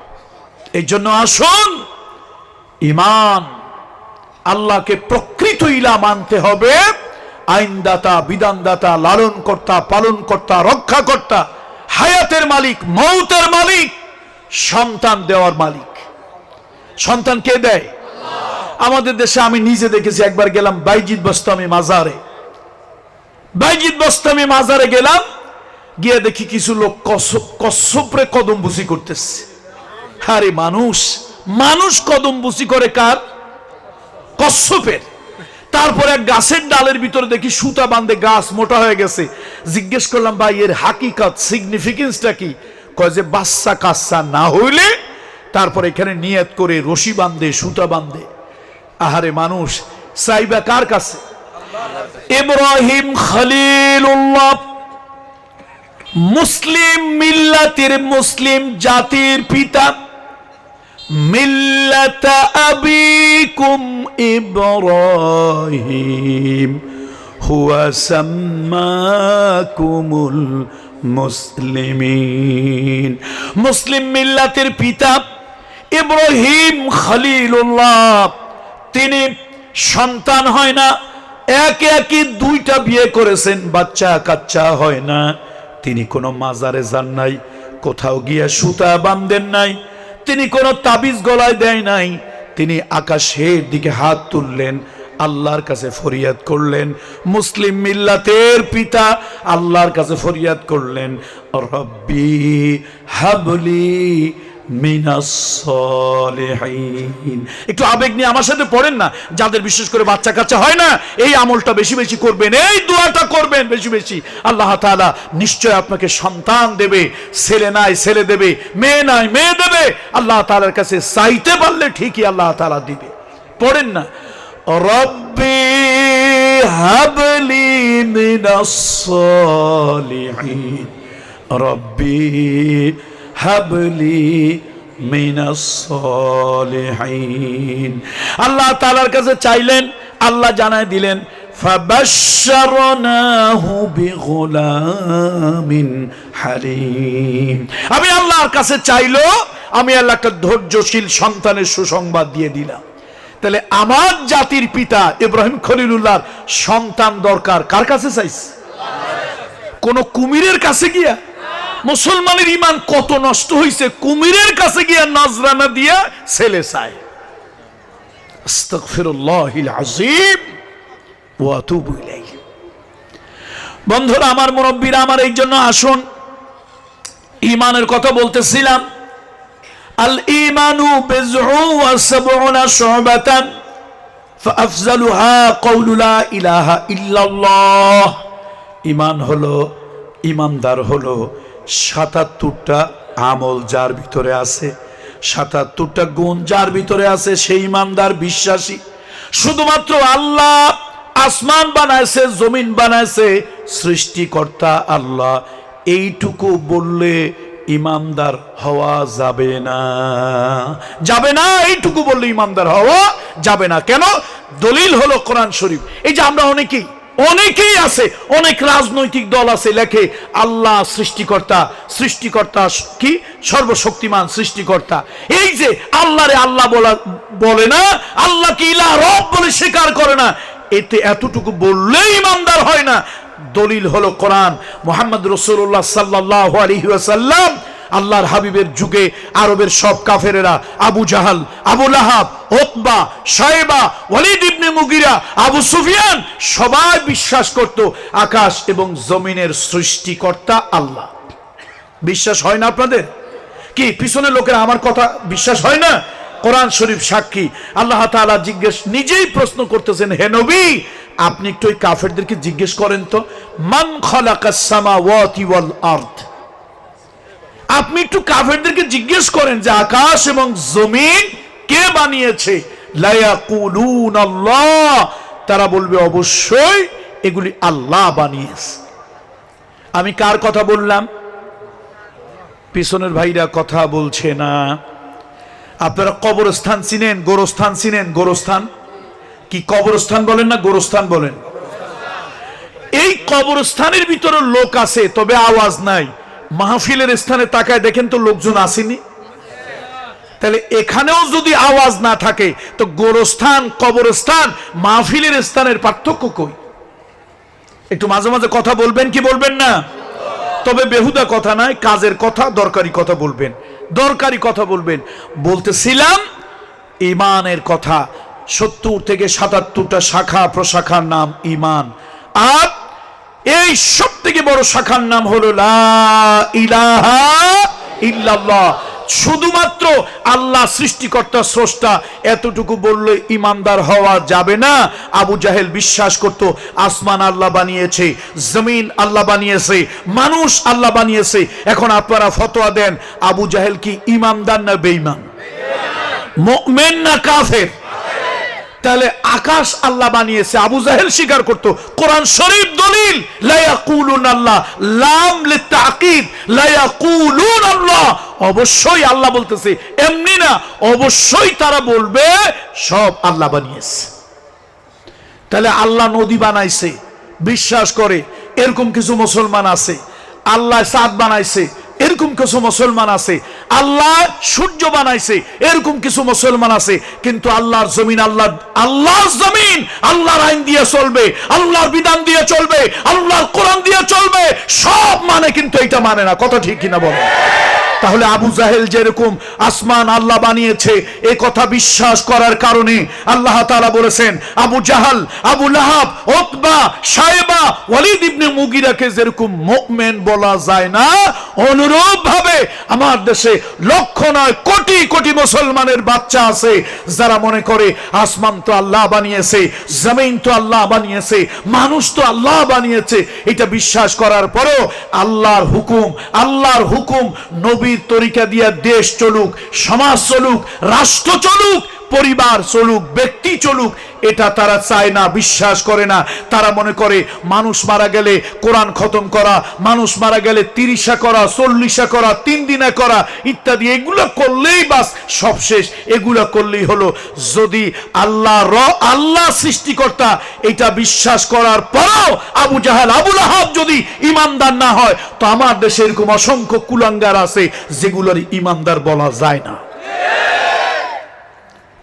এই জন্য আসুন, ঈমান, আল্লাহকে প্রকৃত ইলা মানতে হবে। আইনদাতা, বিধানদাতা, লালনকর্তা, পালনকর্তা, রক্ষাকর্তা, হায়াতের মালিক, মৌতের মালিক, সন্তান দেওয়ার মালিক। সন্তান কে দেয়? আমাদের দেশে আমি নিজে দেখেছি। একবার গেলাম বাইজিদ বোস্তামি মাজারে। বাইজিদ বোস্তামি মাজারে গেলাম, গিয়ে দেখি কিছু লোক কচ্ছপরে কদম বুসি করতেছে। আরে মানুষ, মানুষ কদম বুসি করে কার? কচ্ছপের। তারপর এক গাছের ডালের ভিতরে দেখি সুতা বাঁধে, গাছ মোটা হয়ে গেছে। জিজ্ঞেস করলাম, ভাই এর হাকিকত, সিগনিফিকেন্সটা কি? কয় যে বাচ্চা কাচ্চা না হইলে তারপর এখানে নিয়ত করে রশি বাঁধে, সুতা বাঁধে। আহারে মানুষ, চাইবা কার কাছে? ইব্রাহিম খলিলুল্লাহ, মুসলিম মিল্লাতের, মুসলিম জাতির পিতা। মিল্লাতা আবিকুম ইব্রাহিম হুয়া সাম্মাকুমুল মুসলিমিন। মুসলিম মিল্লাতের পিতা ইব্রাহিম খলিলুল্লাহ, তিনি সন্তান হয় না, একে একে 2টা বিয়ে করেছেন, বাচ্চা কাচ্চা হয় না। তিনি কোনো মাজারে যান নাই, কোথাও গিয়া সুতা বাঁধেন নাই, তিনি কোনো তাবিজ গলায় দেয় নাই। তিনি আকাশের দিকে হাত তুললেন, আল্লাহর কাছে ফরিয়াদ করলেন। মুসলিম মিল্লাতের পিতা আল্লাহর কাছে ফরিয়াদ করলেন, রব্বি হাবলি মিনাস সলিহিন। একটু আবেগ নিয়ে আমার সাথে পড়েন না। যাদের বিশেষ করে বাচ্চা কাচ্চা হয় না, এই আমলটা বেশি বেশি করবেন, এই দোয়াটা করবেন বেশি বেশি। আল্লাহ তাআলা নিশ্চয় আপনাকে সন্তান দেবে। ছেলে নাই ছেলে দেবে, মেয়ে নাই মেয়ে দেবে। আল্লাহ তাআলার কাছে চাইতে পারলে ঠিকই আল্লাহ তাআলা দিবে। পড়েন না, রব্বি হাবলি মিনাস সলিহিন, রব্বি হাবলি মিনাস সলিহিন। আল্লাহ তাআলার কাছে চাইলেন, আল্লাহ জানায় দিলেন, ফাবাশশারনাহু বিগুলামিন হালিম। আমি আল্লাহর কাছে চাইলো, আমি আল্লাহ একটা ধৈর্যশীল সন্তানের সুসংবাদ দিয়ে দিলাম। তাহলে আমার জাতির পিতা ইব্রাহিম খলিলুল্লাহর সন্তান দরকার কার কাছে চাইছে? কোন কুমিরের কাছে গিয়া? মুসলমানের ঈমান কত নষ্ট হইছে, কুমিরের কাছে গিয়া নজরানা দিয়া ছেলে চায়। আস্তাগফিরুল্লাহিল আযীম ওয়া আতুবু ইলাইহি। বন্ধুরা আমার, মুরব্বীরা আমার, এই জন্য আসুন, ঈমানের কথা বলতেছিলাম। আল ঈমানু বিজউ ওয়া সাবউনা শুবাতান ফাআফজালুহা কাউলু লা ইলাহা ইল্লাল্লাহ। ঈমান হলো, ঈমানদার হলো ৭৭টা আমল যার ভিতরে আছে, ৭৭টা গুণ যার ভিতরে আছে, সেই ঈমানদার বিশ্বাসী। শুধুমাত্র আল্লাহ আসমান বানাইছে, জমিন বানাইছে, সৃষ্টিকর্তা আল্লাহ, এইটুকু বললে ঈমানদার হওয়া যাবে না, যাবে না। এইটুকু বললে ঈমানদার হওয়া যাবে না। কেন? দলিল হলো কোরআন শরীফ। এই যে আমরা অনেকেই অনেকেই আছে, অনেক রাজনৈতিক দল আছে, লেখে আল্লাহ সৃষ্টিকর্তা, সৃষ্টিকর্তা কি সর্বশক্তিমান সৃষ্টিকর্তা। এই যে আল্লাহরে আল্লাহ বলে না, আল্লাহকে ইলাহ রব বলে স্বীকার করে না, এতে এতটুকু বললেই ইমানদার হয় না। দলিল হলো কোরআন। মুহাম্মদ রাসূলুল্লাহ সাল্লাল্লাহু আলাইহি ওয়াসাল্লাম আল্লাহর হাবিবের যুগে আরবের সব কাফেরেরা, আবু জাহাল, আবু লাহাব, উতবা, শায়বা, ওয়ালিদ ইবনে মুগিরা, আবু সুফিয়ান সবাই বিশ্বাস করত আকাশ এবং জমিনের সৃষ্টিকর্তা আল্লাহ। বিশ্বাস হয় না আপনাদের? কি পিছনের লোকেরা আমার কথা বিশ্বাস হয় না? কোরআন শরীফ সাক্ষী। আল্লাহ তাআলা নিজেই প্রশ্ন করতেছেন, হে নবী আপনি একটু ওই কাফেরদেরকে জিজ্ঞেস করেন তো, মান খালাকাস সামাওয়াতি ওয়াল আরদ। আপনি একটু কাফেরদেরকে জিজ্ঞেস করেন যে আকাশ এবং জমিন কে বানিয়েছে। লা ইয়াকুলুনাল্লাহ, তারা বলবে অবশ্যই এগুলি আল্লাহ বানিয়েছে। আমি কার কথা বললাম? পিছনের ভাইরা কথা বলছে না। আপনারা কবরস্থান চিনেন? গোরস্থান চিনেন? গোরস্থান কি? কবরস্থান বলেন না গোরস্থান বলেন? এই কবরস্থানের ভিতরে লোক আছে, তবে আওয়াজ নাই। মাহফিলের স্থানে তাকায় দেখেন তো লোকজন আসেনি। তাহলে এখানেও যদি আওয়াজ না থাকে তো গোরস্থান, কবরস্থান, মাহফিলের স্থানের পার্থক্য কই? একটু মাঝে মাঝে কথা বলবেন কি বলবেন না? তবে বেহুদা কথা নয়, কাজের কথা, দরকারি কথা বলবেন, দরকারি কথা বলবেন। বলতেছিলাম ঈমানের কথা। 70 থেকে 77টা শাখা প্রশাখার নাম ঈমান। আর এই সব থেকে বড় শাখার নাম হলো লা ইলাহা ইল্লাল্লাহ। শুধুমাত্র আল্লাহ সৃষ্টিকর্তা, স্রষ্টা, এতটুকু বললে ইমানদার হওয়া যাবে না। আবু জাহেল বিশ্বাস করত আসমান আল্লাহ বানিয়েছে, জমিন আল্লাহ বানিয়েছে, মানুষ আল্লাহ বানিয়েছে। এখন আপনারা ফতোয়া দেন, আবু জাহেল কি ইমানদার না বেঈমান? মুমিন না কাফের? তাহলে আকাশ আল্লাহ বানিয়েছে, আবু জাহেল স্বীকার করত। কোরআন শরীফ দলিল, লা ইয়াকুলুনাল্লাহ, লাম লিতাকিদ, লা ইয়াকুলুনাল্লাহ, অবশ্যই আল্লাহ বলতেছে, এমনি না, অবশ্যই তারা বলবে সব আল্লাহ বানিয়েছে। তাহলে আল্লাহ নদী বানাইছে বিশ্বাস করে, এরকম কিছু মুসলমান আছে। আল্লাহ চাঁদ বানাইছে, এরকম কিছু মুসলমান আছে। আল্লাহ সূর্য বানাইছে, এরকম কিছু মুসলমান আছে। কিন্তু আল্লাহর জমিন, আল্লাহর জমিন আল্লাহর আইন দিয়ে চলবে, আল্লাহর বিধান দিয়ে চলবে, আল্লাহর কোরআন দিয়ে চলবে, সব মানে কিন্তু এটা মানে না। কথা ঠিক কিনা বলো? তাহলে আবু জাহেল যেরকম আসমান আল্লাহ বানিয়েছে এই কথা বিশ্বাস করার কারণে আল্লাহ তাআলা বলেছেন, আবু জাহাল, আবু লাহাব, উতবা, শায়বা, ওয়ালিদ ইবনে মুগিরাকে যেরকম মুমিন বলা যায় না, অনুরূপ ভাবে আমার দেশে লক্ষ নয় কোটি কোটি মুসলমানের বাচ্চা আছে যারা মনে করে আসমান তো আল্লাহ বানিয়েছে, জমিন তো আল্লাহ বানিয়েছে, মানুষ তো আল্লাহ বানিয়েছে। এটা বিশ্বাস করার পরও আল্লাহর হুকুম নবী তরিকা দিয়া দেশ চলুক, সমাজ চলুক, রাষ্ট্র চলুক, পরিবার চলুক, ব্যক্তি চলুক, এটা তারা চায় না, বিশ্বাস করে না। তারা মনে করে মানুষ মারা গেলে কোরআন খতম করা, মানুষ মারা গেলে 30 করা, 40 করা, 3 দিনে করা ইত্যাদি, এগুলো করলেই বাস সব শেষ। এগুলো করলেই হলো। যদি আল্লাহ সৃষ্টিকর্তা এটা বিশ্বাস করার পরও আবু জাহাল, আবু লাহাব যদি ইমানদার না হয়, তো আমার দেশে এরকম অসংখ্য কুলাঙ্গার আছে যেগুলোর ইমানদার বলা যায় না।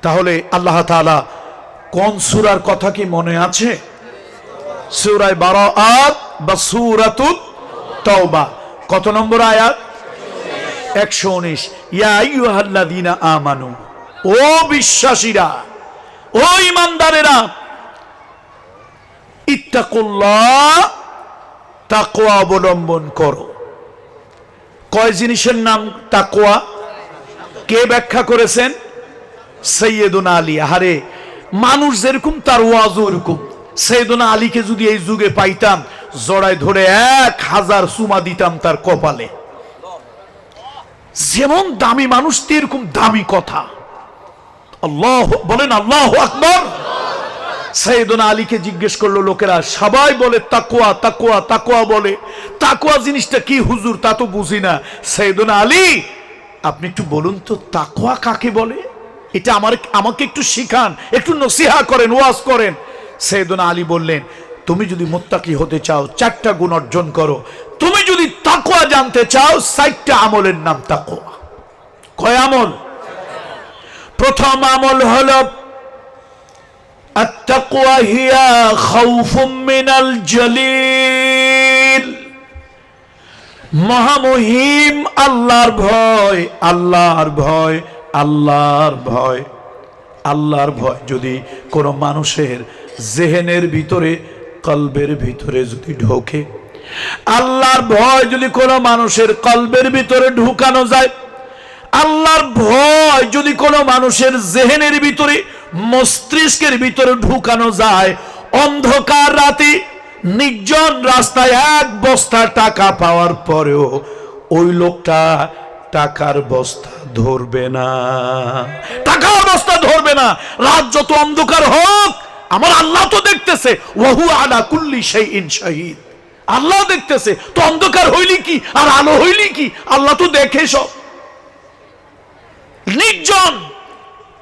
তাহলে আল্লাহ তাআলা কোন সূরার কথা কি মনে আছে? সূরা বারাআত বা সূরাতুত তাওবা। কত নম্বর আয়াত? 119। ইয়া আইয়ুহাল্লাযীনা আমানু, ও বিশ্বাসীরা, ও ঈমানদারেরা, ইত্তাকুল্লাহ, তাকওয়া অবলম্বন করো। কয় জিনিসের নাম তাকওয়া? কে ব্যাখ্যা করেছেন? সৈয়দুনা আলী। আরে মানুষ যেরকম তার ওয়াজও এরকম। সৈয়দুনা আলীকে যদি এই যুগে পাইতাম, জড়ায় ধরে 1000 চুমা দিতাম তার কপালে। যেমন দামি মানুষ এরকম দামি কথা। আল্লাহ বলেন, আল্লাহু আকবার। সৈয়দুনা আলীকে জিজ্ঞেস করলো লোকেরা, সবাই বলে তাকওয়া তাকওয়া তাকওয়া বলে। তাকওয়া জিনিসটা কি হুজুর, তা তো বুঝি না। সৈয়দুনা আলী আপনি একটু বলুন তো তাকওয়া কাকে বলে? এটা আমাকে একটু শিখান, একটু নসিহা করেন, ওয়াজ করেন। সৈয়দুনা আলী বললেন, তুমি যদি মুত্তাকি হতে চাও 4টা গুণ অর্জন করো। তুমি যদি তাকওয়া জানতে চাও 4টা আমলের নাম তাকওয়া। কয় আমল? প্রথম আমল হলো আত-তাকওয়া হিয়া খাউফুম মিনাল জালিল, মহামহিম আল্লাহর ভয়, আল্লাহর ভয়, আল্লাহর ভয়। আল্লাহর ভয় যদি কোনো মানুষের জেহেনের ভিতরে, কলবের ভিতরে যদি ঢোকে, আল্লাহর ভয় যদি কোনো মানুষের কলবের ভিতরে ঢুকানো যায়, আল্লাহর ভয় যদি কোনো মানুষের জেহেনের ভিতরে, মস্তিষ্কের ভিতরে ঢুকানো যায়, অন্ধকার রাতে নির্জন রাস্তায় 1 বস্তা টাকা পাওয়ার পরেও ওই লোকটা টাকার বস্তা ধরবে না, টাকার বস্তা ধরবে না। রাত যত অন্ধকার হোক, আমার আল্লাহ তো দেখতেছে, ওয়াহু আলা কুল্লি শাইইন শাহিদ। আল্লাহ দেখতেছে তো, অন্ধকার হইলি কি আর আলো হইলি কি, আল্লাহ তো দেখে সব। নির্জন,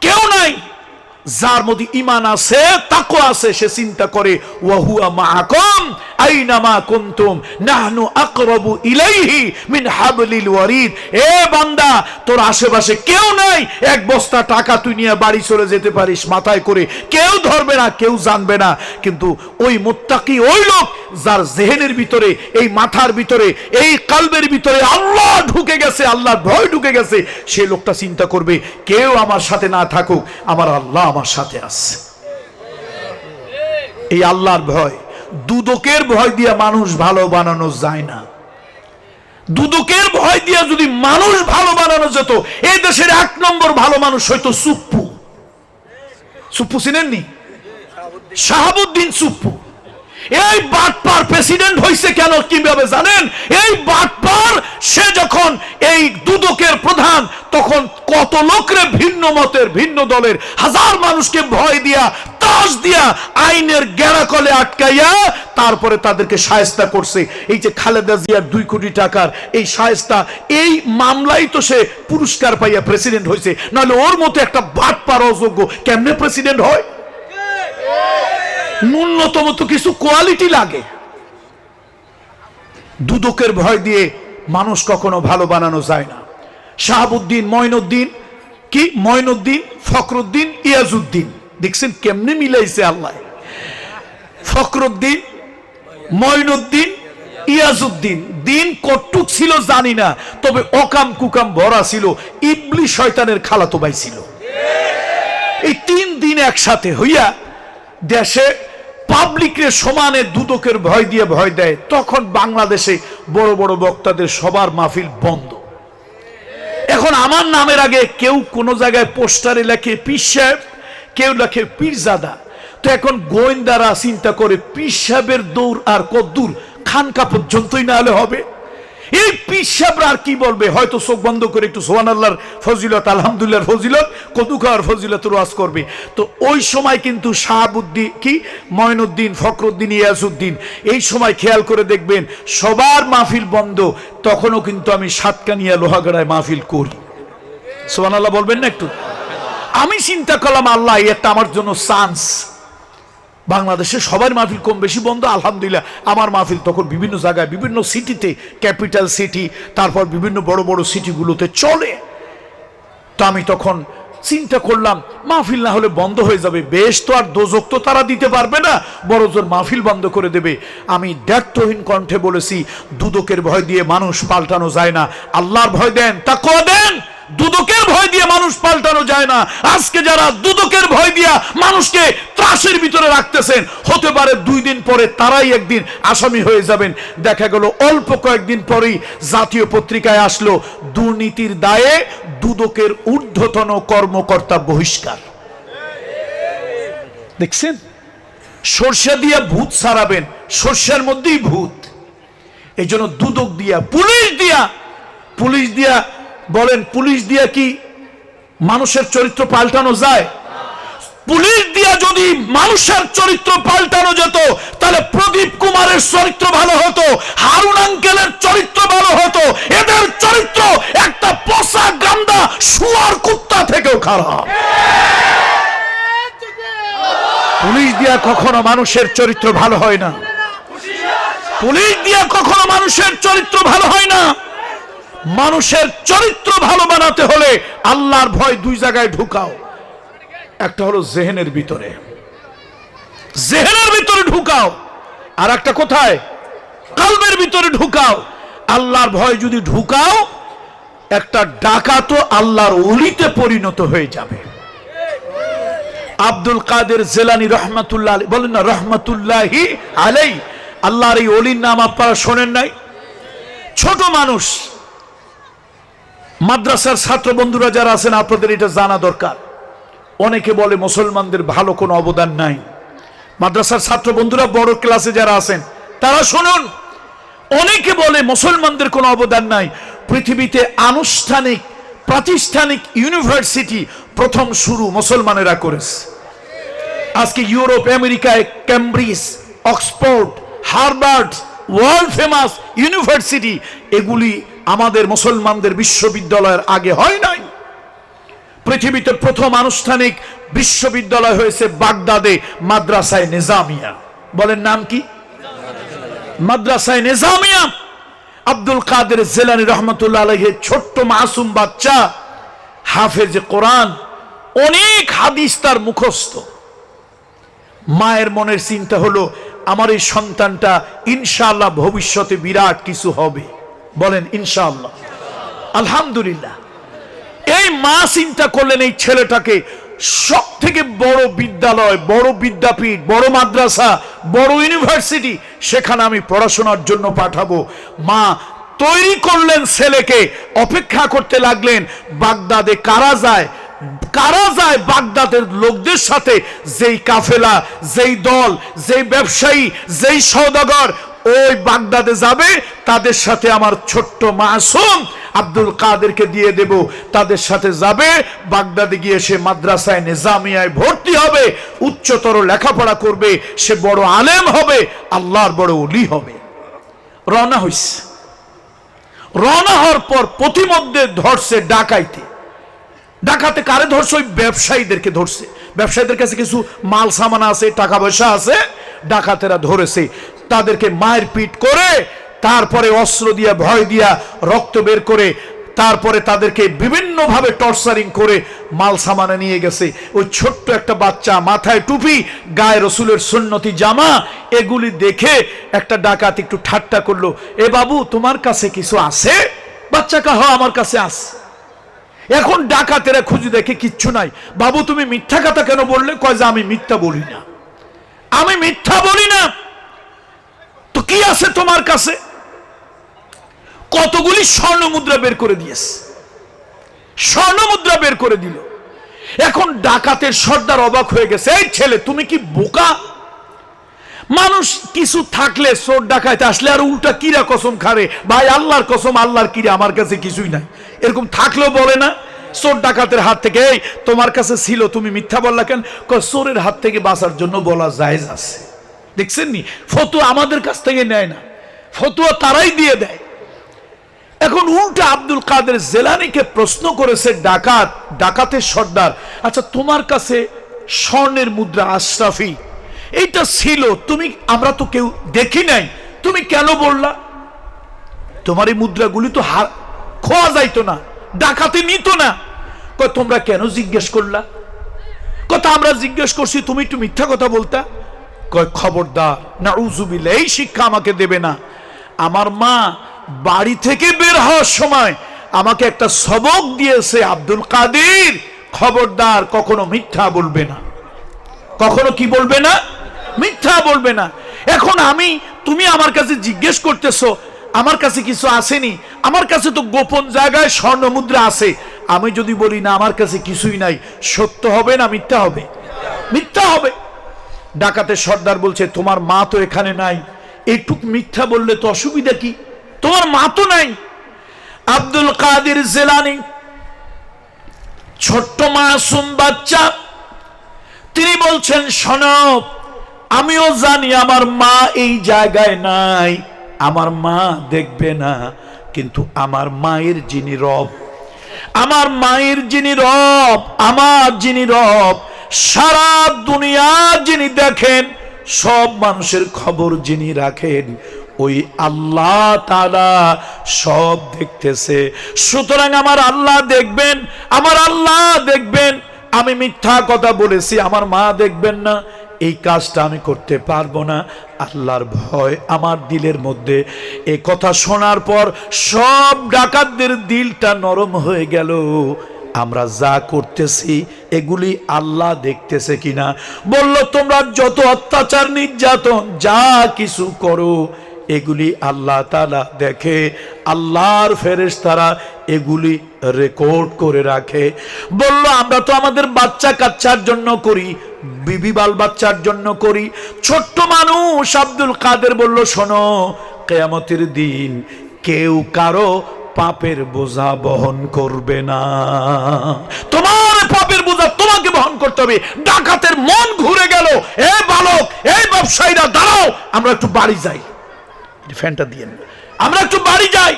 কেউ নাই। যার মধ্যে ঈমান আছে, তাকওয়া আছে, সে চিন্তা করে ওয়াহুয়া মাআকুম আইনামা কুনতুম নাহনু আকরাবু ইলাইহি মিন হাবলিল ওয়ারিদ। এ বান্দা, তোর আশেপাশে কেউ নাই, 1 বস্তা টাকা তুই নিয়ে বাড়ি চলে যেতে পারিস মাথায় করে, কেউ ধরবে না, কেউ জানবে না। কিন্তু ওই মুত্তাকি ওই লোক যার জেহেনের ভিতরে, এই মাথার ভিতরে, এই কলবের ভিতরে আল্লাহ ঢুকে গেছে, আল্লাহর ভয় ঢুকে গেছে, সে লোকটা চিন্তা করবে কেউ আমার সাথে না থাকুক, আমার আল্লাহ আমার সাথে আছে। এই আল্লাহর ভয়। দুদকের ভয় দিয়ে মানুষ ভালো বানানো যায় না। দুদকের ভয় দিয়ে যদি মানুষ ভালো বানানো যেত, এই দেশের 1 নম্বর ভালো মানুষ হয়তো সুপ্পু। সুপ্পু চিনেননি? শাহাবুদ্দিন সুপ্পু। এই বাটপার প্রেসিডেন্ট হয়েছে কেন, কিভাবে জানেন? এই বাটপার সে যখন এই দুদকের প্রধান, তখন কত লোকরে ভিন্ন মতের, ভিন্ন দলের 1000 মানুষকে ভয় দিয়া, তাস দিয়া, আইনের গেরাকলে আটকাইয়া তারপরে তাদেরকে শায়েস্তা করছে। এই যে খালেদা জিয়ার 2 কোটি টাকার এই শায়েস্তা, এই মামলাই তো সে পুরস্কার পাইয়া প্রেসিডেন্ট হয়েছে, নাহলে ওর মতো একটা বাটপার অযোগ্য কেমনে প্রেসিডেন্ট হয়? ন্যূনতম তো কিছু কোয়ালিটি লাগে। দুদকের ভয় দিয়ে মানুষ কখনো ভালো বানানো যায় না। শাহাবুদ্দিন, মঈনুদ্দিন, কি মঈনুদ্দিন, ফখরুদ্দিন, ইয়াজউদ্দিন, দেখছেন কেমনে মিলাইছে আল্লাহ। ফখরুদ্দিন, মঈনুদ্দিন, ইয়াজউদ্দিন, দিন কটুক ছিল জানি না, তবে অকাম কুকাম ভরা ছিল। ইবলিস শয়তানের খালাতো ভাই ছিল। এই 3 দিন একসাথে হইয়া দেশে পাবলিকের সমানে দুদকের ভয় দিয়ে ভয় দেয়। তখন বাংলাদেশে বড় বড় বক্তাদের সবার মাহফিল বন্ধ। এখন আমার নামের আগে কেউ কোন জায়গায় পোস্টারে লেখে পীর সাহেব, কেউ লেখে পীরজাদা। তো এখন গোয়েন্দারা চিন্তা করে পীর সাহেবের দৌড় আর কদ্দূর, খানকা পর্যন্তই না হলে হবে। এই পীর সাহেবরা আর কি বলবে, হয়তো চোখ বন্ধ করে একটু সুবহানাল্লাহর ফজিলত, আলহামদুলিল্লাহর ফজিলত, কদুকার ফজিলত ওয়াজ করবে। তো ওই সময় কিন্তু শাহাবুদ্দিন, কি মঈনুদ্দিন, ফখরুদ্দিন, ইয়াজউদ্দিন, এই সময় খেয়াল করে দেখবেন সবার মাহফিল বন্ধ। তখনও কিন্তু আমি সাতকানিয়া লোহাগড়ায় মাহফিল করি। সুবহানাল্লাহ বলবেন না একটু? আমি চিন্তা করলাম আল্লাহ, এটা আমার জন্য চান্স। বাংলাদেশে সবার মাহফিল কম বেশি বন্ধ, আলহামদুলিল্লাহ আমার মাহফিল তখন বিভিন্ন জায়গায়, বিভিন্ন সিটিতে, ক্যাপিটাল সিটি, তারপর বিভিন্ন বড় বড় সিটিগুলোতে চলে। তো আমি তখন চিন্তা করলাম মাহফিল না হলে বন্ধ হয়ে যাবে, বেশ তো আর দোজক তো তারা দিতে পারবে না, বড় জোর মাহফিল বন্ধ করে দেবে। আমি দ্ব্যর্থহীন কণ্ঠে বলেছি, দুদকের ভয় দিয়ে মানুষ পাল্টানো যায় না, আল্লাহর ভয় দেন, তাকওয়া দেন। দুদকের ভয় দিয়ে মানুষ পাল্টানো যায় না। আজকে যারা দুদকের ভয় দিয়া মানুষকে ত্রাসের ভিতরে রাখতেছেন, হতে পারে 2 দিন পরে তারাই একদিন আসামি হয়ে যাবেন। দেখা গেল অল্প কয়েকদিন পরেই জাতীয় পত্রিকায় আসলো, দুর্নীতির দায়ে দুদকের ঊর্ধ্বতন কর্মকর্তা বহিষ্কার। দেখছেন, সরষে দিয়া ভূত ছাড়াবেন, সরষের মধ্যেই ভূত। এই জন্য দুদক দিয়া, পুলিশ দিয়া বলেন, পুলিশ দিয়া কি মানুষের চরিত্র পাল্টানো যায়? পুলিশ দিয়া যদি মানুষের চরিত্র পাল্টানো যেত, তাহলে প্রদীপ কুমারের চরিত্র ভালো হতো, হারুন আঙ্কেলের চরিত্র ভালো হতো। এদের চরিত্র একটা পচা গান্দা শুয়ার কুত্তা থেকেও খারাপ। পুলিশ দিয়া কখনো মানুষের চরিত্র ভালো হয় না, পুলিশ দিয়া কখনো মানুষের চরিত্র ভালো হয় না। মানুষের চরিত্র ভালো বানাতে হলে আল্লাহর ভয় দুই জায়গায় ঢুকাও। একটা হলো জেহেনের ভিতরে, জেহেনের ভিতরে ঢুকাও, আর একটা কোথায়? কলবের ভিতরে ঢুকাও। আল্লাহর ভয় যদি ঢুকাও, একটা ডাকাতও আল্লাহর ওলিতে পরিণত হয়ে যাবে। আব্দুল কাদের জিলানী রহমাতুল্লাহ আলাইহি, বলেন না রহমাতুল্লাহি আলাইহি, আল্লাহর এই ওলির নাম আপনারা শোনেন নাই? ছোট মানুষ, মাদ্রাসার ছাত্র বন্ধুরা যারা আছেন আপনাদের এটা জানা দরকার। অনেকে বলে মুসলমানদের ভালো কোনো অবদান নাই। মাদ্রাসার ছাত্র বন্ধুরা বড় ক্লাসে যারা আছেন তারা শুনুন, অনেকে বলে মুসলমানদের কোনো অবদান নাই। পৃথিবীতে আনুষ্ঠানিক প্রাতিষ্ঠানিক ইউনিভার্সিটি প্রথম শুরু মুসলমানেরা করেছে। আজকে ইউরোপ, আমেরিকায় Cambridge, Oxford, Harvard, world famous university, এগুলি আমাদের মুসলমানদের বিশ্ববিদ্যালয়ের আগে হয় নাই। পৃথিবীতে প্রথম আনুষ্ঠানিক বিশ্ববিদ্যালয় হয়েছে বাগদাদে, মাদ্রাসায়ে নিজামিয়া। বলেন নাম কি? মাদ্রাসায়ে নিজামিয়া। আব্দুল কাদের জিলানী রহমাতুল্লাহ আলাইহি ছোট্ট মাসুম বাচ্চা, হাফেজ কোরআন, অনেক হাদিস তার মুখস্থ। মায়ের মনের চিন্তা হলো আমার এই সন্তানটা ইনশাআল্লাহ ভবিষ্যতে বিরাট কিছু হবে। বলেন ইনশাআল্লাহ, আলহামদুলিল্লাহ। এই মা চিন্তা করলেন এই ছেলেটাকে সব থেকে বড় বিদ্যালয়, বড় বিদ্যাপীঠ, বড় মাদ্রাসা, বড় ইউনিভার্সিটি, সেখানে আমি পড়াশোনার জন্য পাঠাবো। মা তৈরি করলেন ছেলেকে, অপেক্ষা করতে লাগলেন বাগদাদে কারা যায়, কারা যায় বাগদাদের লোকদের সাথে। যেই কাফেলা, যেই দল, যেই ব্যবসায়ী, যেই সওদাগর ওই বাগদাদে যাবে, তাদের সাথে আমার ছোট্ট মাসুম আব্দুল কাদেরকে দিয়ে দেব। তাদের সাথে যাবে, বাগদাদে গিয়ে সে মাদ্রাসায় নিজামিয়ায় ভর্তি হবে, উচ্চতর লেখাপড়া করবে, সে বড় আলেম হবে, আল্লাহর বড় ওলি হবে। রওনা হইছে। রওনা হওয়ার পর প্রতিমধ্যে ধরছে ডাকাইতে। ডাকাতে কারে ধরছে? ওই ব্যবসায়ীদেরকে ধরছে। ব্যবসায়ীদের কাছে কিছু মাল সামান আছে, টাকা পয়সা আছে, ডাকাতেরা ধরেছে। তাদেরকে মায়ের পিট করে, তারপরে অস্ত্র দিয়া, ভয় দিয়া, রক্ত বের করে, তারপরে তাদেরকে বিভিন্নভাবে টর্চারিং করে মাল সামানে নিয়ে গেছে। ওই ছোট্ট একটা বাচ্চা, মাথায় টুপি, গায়ে রসুলের সুন্নতি জামা, এগুলি দেখে একটা ডাকাত একটু ঠাট্টা করলো, এ বাবু তোমার কাছে কিছু আছে? বাচ্চা কা, হ্যাঁ আমার কাছে আছে। এখন ডাকাতেরা খুঁজে দেখে কিচ্ছু নাই। বাবু তুমি মিথ্যা কথা কেন বললে? কয় যে আমি মিথ্যা বলি না, আমি মিথ্যা বলি না। তো কি আছে তোমার কাছে? কতগুলি স্বর্ণ মুদ্রা বের করে দিয়েছে, স্বর্ণ মুদ্রা বের করে দিল। এখন ডাকাতের সর্দার অবাক হয়ে গেছে, এই ছেলে তুমি কি বোকা? মানুষ কিছু থাকলে চোর ডাকাইতে আসলে আর উল্টা কিরা কসম খারে, ভাই আল্লাহর কসম, আল্লাহর কিরা আমার কাছে কিছুই নাই, এরকম থাকলেও বলে না চোর ডাকাতের হাত থেকে। এই তোমার কাছে ছিল, তুমি মিথ্যা বললা কেন? চোরের হাত থেকে বাঁচার জন্য বলা জায়েজ আছে। দেখছেন নি, ফতুয়া আমাদের কাছ থেকে নেয় না, ফতুয়া তারাই দিয়ে দেয়। এখন উল্টা আব্দুল কাদের জিলানীকে প্রশ্ন করেছে ডাকাত, ডাকাতের সর্দার, আচ্ছা তোমার কাছে স্বর্ণের মুদ্রা আশরাফি এইটা ছিল, তুমি, আমরা তো কেউ দেখি নাই, তুমি কেন বললা? তোমার এই মুদ্রাগুলি তো খোয়া যাইতো না, ডাকাতে নিত না। কয় তোমরা কেন জিজ্ঞেস করলা? কথা আমরা জিজ্ঞেস করছি, তুমি একটু মিথ্যা কথা বলতা। কয় খবরদার, নাউযুবিল্লাহ, এই শিক্ষা আমাকে দেবে না। আমার মা বাড়ি থেকে বের হওয়ার সময় আমাকে একটা সবক দিয়েছে, আব্দুল কাদের খবরদার কখনো মিথ্যা বলবে না। কখনো কি বলবে না? মিথ্যা বলবে না। এখন আমি, তুমি আমার কাছে জিজ্ঞেস করতেছো আমার কাছে কিছু আসেনি, আমার কাছে তো গোপন জায়গায় স্বর্ণ মুদ্রা আছে। আমি যদি বলি না আমার কাছে কিছুই নাই, সত্য হবে না মিথ্যা হবে? মিথ্যা হবে। ডাকাতের সর্দার বলছে তোমার মা তো এখানে নাই, একটু মিথ্যা বললে তো অসুবিধা কি? তোমার মা তো নাই। আব্দুল কাদের জিলানী ছোট্ট মাসুম বাচ্চা, তিনি বলছেন শোনো, আমিও জানি আমার মা এই জায়গায় নাই, আমার মা দেখবে না, কিন্তু আমার মায়ের যিনি রব, আমার মায়ের যিনি রব, আমার যিনি রব, সারা দুনিয়া যিনি দেখেন, সব মানুষের খবর যিনি রাখেন, ওই আল্লাহ তাআলা সব দেখতেছে। সুতরাং আমার আল্লাহ দেখবেন, আমার আল্লাহ দেখবেন। আমি মিথ্যা কথা বলেছি, আমার মা দেখবেন না, এই কাজটা আমি করতে পারবো না। আল্লাহর ভয় আমার দিলের মধ্যে। এই কথা শোনার পর সব ডাকাতদের দিলটা নরম হয়ে গেল। আমরা যা করতেছি এগুলি আল্লাহ দেখতেছে কিনা। বলল, তোমরা যত অত্যাচার নির্যাতন যা কিছু করো এগুলি আল্লাহ তাআলা দেখে। আল্লাহর ফেরেশতারা এগুলি রেকর্ড করে রাখে। বলল, আমরা তো আমাদের বাচ্চা কাচ্চার জন্য করি, বিবি বাল বাচ্চার জন্য করি। ছোট্ট মানুষ আব্দুল কাদের বলল, শোনো, কিয়ামতের দিন কেউ কারো পাপের বোঝা বহন করবে না। তোমার পাপের বোঝা তোমাকে বহন করতে হবে। ডাকাতের মন ঘুরে গেল। এই বালক, এই ব্যবসায়ীরা দাঁড়াও, আমরা একটু বাড়ি যাই। ফ্যানটা দিয়ে আমরা একটু বাড়ি যাই।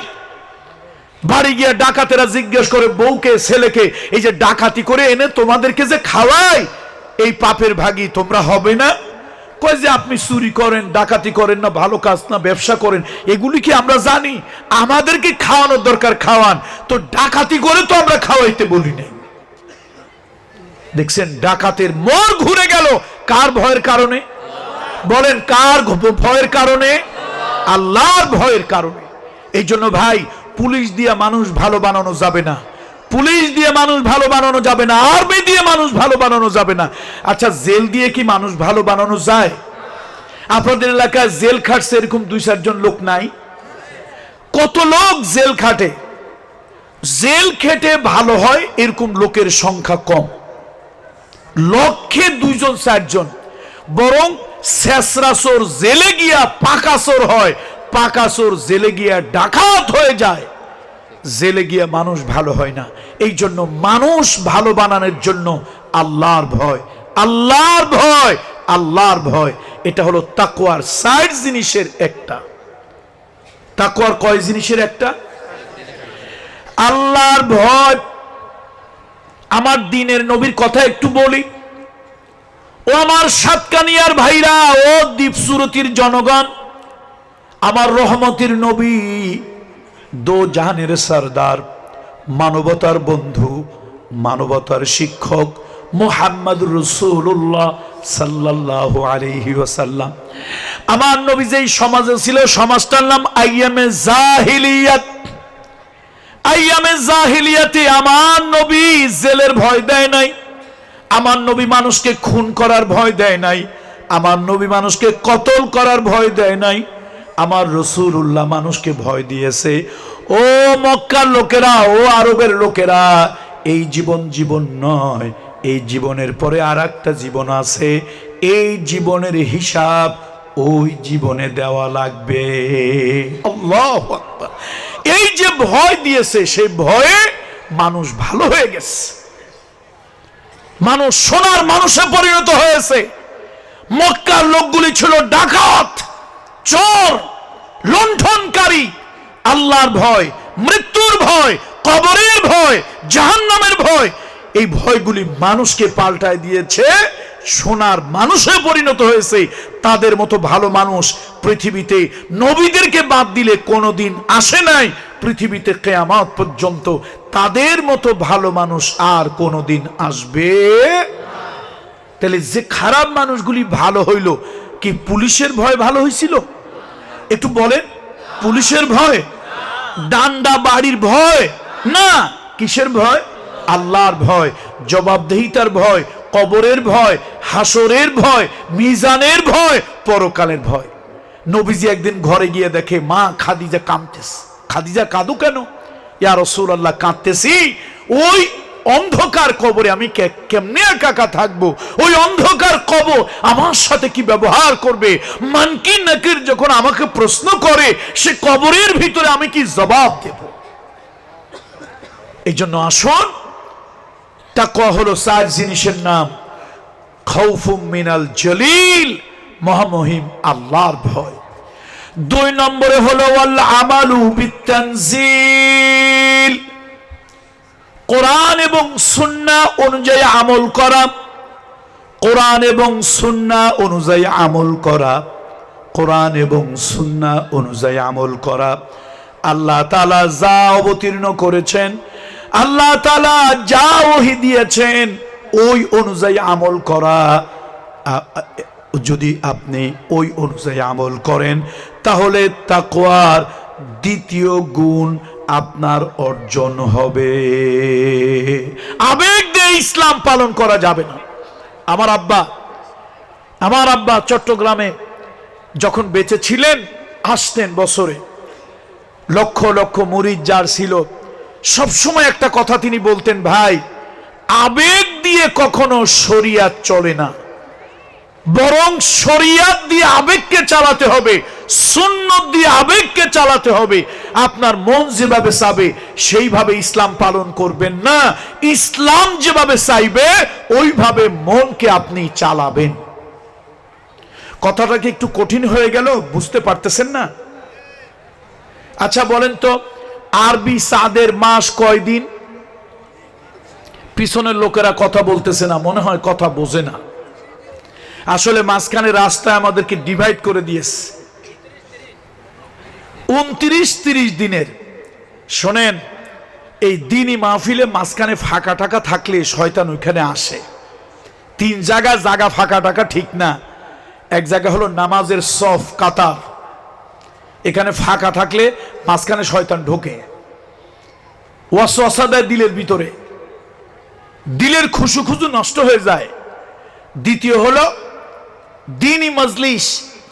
বাড়ি গিয়ে ডাকাতেরা জিজ্ঞেস করে বউকে ছেলেকে, এই যে ডাকাতি করে এনে তোমাদেরকে যে খাওয়াই, এই পাপের ভাগী তোমরা হবে না? কয় যে আপনি চুরি করেন, ডাকাতি করেন না, ভালো কাজ না, ব্যবসা করেন, এগুলি কি আমরা জানি? আমাদেরকে খাওয়ানোর দরকার, খাওয়ান। তো ডাকাতি করে তো আমরা খাওয়াইতে বলি নাই। দেখছেন, ডাকাতের মন ঘুরে গেল। কার ভয়ের কারণে? বলেন, কার ভয়ের কারণে? আল্লাহর ভয়ের কারণে। এই জন্য ভাই, পুলিশ দিয়ে মানুষ ভালো বানানো যাবে না, পুলিশ দিয়ে মানুষ ভালো বানানো যাবে না, আর্মি দিয়ে মানুষ ভালো বানানো যাবে না। আচ্ছা, জেল দিয়ে কি মানুষ ভালো বানানো যায়? আপনাদের এলাকায় জেল খাটছে এরকম 2-4 জন লোক নাই? কত লোক জেল খাটে। জেল খেটে ভালো হয় এরকম লোকের সংখ্যা কম, লক্ষে 2-4 জন। বরং শেষরাসোর জেলে গিয়া পাকাসোর হয়, পাকাসোর জেলে গিয়া ডাকাত হয়ে যায়, জেলে গিয়া মানুষ ভালো হয় না। এই জন্য মানুষ ভালো বানানোর জন্য আল্লাহর ভয়, আল্লাহর ভয়, আল্লাহর ভয়। এটা হলো তাকওয়ার 4 জিনিসের একটা। তাকওয়ার কয় জিনিসের একটা? আল্লাহর ভয়। আমার দ্বীনের নবীর কথা একটু বলি। ও আমার সাতকানিয়ার ভাইরা, ও দ্বীপসুরতির জনগণ, আমার রহমতের নবী, দো জাহানের সরদার, মানবতার বন্ধু, মানবতার শিক্ষক মুহাম্মদুর রাসূলুল্লাহ সাল্লাল্লাহু আলাইহি ওয়াসাল্লাম, আমার নবী যেই সমাজে ছিল, সমাজটার নাম আইয়ামে জাহিলিয়াত। আইয়ামে জাহিলিয়াতে আমার নবী জেলের ভয় দেয় নাই, আমার নবী মানুষকে খুন করার ভয় দেয় নাই, আমার নবী মানুষকে কতল করার ভয় দেয় নাই। আমার রাসূলুল্লাহ মানুষকে ভয় দিয়েছে, ও মক্কার লোকেরা, ও আরবের লোকেরা, এই জীবন জীবন নয়, এই জীবনের পরে আরেকটা জীবন আছে, এই জীবনের হিসাব ওই জীবনে দেওয়া লাগবে। আল্লাহু আকবার। এই যে ভয় দিয়েছে, সেই ভয়ে মানুষ ভালো হয়ে গেছে, মানুষ সোনার মানুষে পরিণত হয়েছে। মক্কার লোকগুলি ছিল ডাকাত, চোর, লুণ্ঠনকারী। আল্লাহর ভয়, মৃত্যুর ভয়, কবরের ভয়, জাহান্নামের ভয়, এই ভয়গুলি মানুষকে পাল্টায় দিয়েছে, সোনার মানুষে পরিণত হয়েছে। তাদের মতো ভালো মানুষ পৃথিবীতে নবীদেরকে বাদ দিলে কোনোদিন আসে নাই, পৃথিবীতে কিয়ামত পর্যন্ত তাদের মতো ভালো মানুষ আর কোনোদিন আসবে। তাহলে যে খারাপ মানুষগুলি ভালো হইল, কি পুলিশের ভয় ভালো হয়েছিল? একটু বলেন, পুলিশের ভয়, ডান্ডা বাড়ির ভয় না, কিসের ভয়? আল্লাহর ভয়, জবাবদেহিতার ভয়, কবরের ভয়, হাসরের ভয়, মিজানের ভয়, পরকালের ভয়। নবীজি একদিন ঘরে গিয়ে দেখে মা খাদিজা কাঁদতেছে। খাদিজা, কাঁদো কেন? ইয়া রাসূলুল্লাহ, কাঁদতেছি, ওই অন্ধকার কবরে আমি কেমনে একা থাকবো, ওই অন্ধকার কবর আমার সাথে কি ব্যবহার করবে, মানকির নাকির যখন আমাকে প্রশ্ন করে, সে কবরের ভিতরে আমি কি জবাব দেব? এই জন্য আসুন, তাকওয়া হলো 4 জিনিসের নাম। খাউফুম মিনাল জলিল, মহামহিম আল্লাহর ভয়। 2 নম্বরে হলো ওয়াল আমালু বিতানজিল, কোরআন এবং সুন্নাহ অনুযায়ী আমল করা। কোরআন এবং সুন্নাহ অনুযায়ী আমল করা, কোরআন এবং সুন্নাহ অনুযায়ী আমল করা। আল্লাহ তাআলা যা অবতীর্ণ করেছেন, আল্লাহ তাআলা যা ওহী দিয়েছেন ওই অনুযায়ী আমল করা। যদি আপনি ওই অনুযায়ী আমল করেন তাহলে তাকওয়ার দ্বিতীয় গুণ আপনার অর্জন হবে। আবেগ দিয়ে ইসলাম পালন করা যাবে না। আমার আব্বা চট্টগ্রামে যখন বেঁচে ছিলেন, আসতেন বছরে, লক্ষ লক্ষ মুরিদ যার ছিল, সবসময় একটা কথা তিনি বলতেন, ভাই আবেগ দিয়ে কখনো শরিয়াত চলে না, বরং শরিয়াত দিয়ে আবেগকে চালাতে হবে, সুন্নত দিয়ে আবেগকে চালাতে হবে। আপনার মন যেভাবে চাবে সেইভাবে ইসলাম পালন করবেন না, ইসলাম যেভাবে চাইবে ওইভাবে মনকে আপনি চালাবেন। কথাটা কি একটু কঠিন হয়ে গেল? বুঝতে পারতেছেন না? আচ্ছা বলেন তো, আরবি চাঁদের মাস কয়দিন? পিছনের লোকেরা কথা বলতেছে না, মনে হয় কথা বোঝে না। আসলে মাঝখানে রাস্তায় আমাদেরকে ডিভাইড করে দিয়েছে 29-30 দিনের। শোনেন, এই দিনই মাহফিলে মাঝখানে ফাঁকা টাকা থাকলে শয়তান ওইখানে আসে। 3 জায়গা ফাঁকা টাকা ঠিক না। এক জায়গা হলো নামাজের সফ কাতার, এখানে ফাঁকা থাকলে মাঝখানে শয়তান ঢোকে, ওয়াসওয়াসা দেয় দিলের ভিতরে, দিলের খুশু নষ্ট হয়ে যায়। দ্বিতীয় হলো দ্বীনি মজলিস,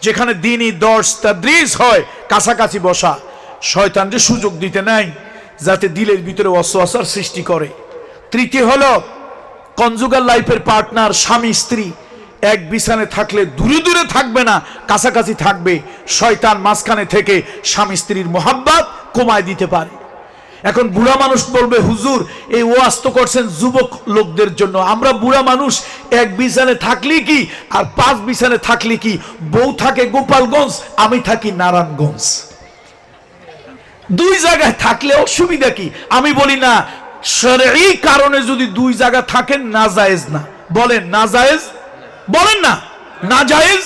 যেখানে দ্বীনি দর্স তাদরিস হয়, কাছাকাছি বসা, শয়তানকে সুযোগ দিতে নাই যাতে দিলের ভিতরে ওয়াসওয়াসার সৃষ্টি করে। তৃতীয় হলো কনজুগাল লাইফের পার্টনার, স্বামী স্ত্রী এক বিছানে থাকলে দূরে দূরে থাকবে না, কাছাকাছি থাকবে। শয়তান মাঝখানে থেকে স্বামী স্ত্রীর মোহাব্বত কমায় দিতে পারে। এখন বুড়া মানুষ বলবে, হুজুর এই ওয়াজ তো করছেন যুবক লোকদের জন্য, আমরা বুড়া মানুষ এক বিছানে থাকলি কি আর 5 বিছানে থাকলি কি? বউ থাকে গোপালগঞ্জ, আমি থাকি নারায়ণগঞ্জ, 2 জায়গায় থাকলে অসুবিধা কি? আমি বলি না, শরঈ কারণে যদি 2 জায়গা থাকেন নাজায়েজ না। বলেন নাজায়েজ? বলেন না নাজায়েজ?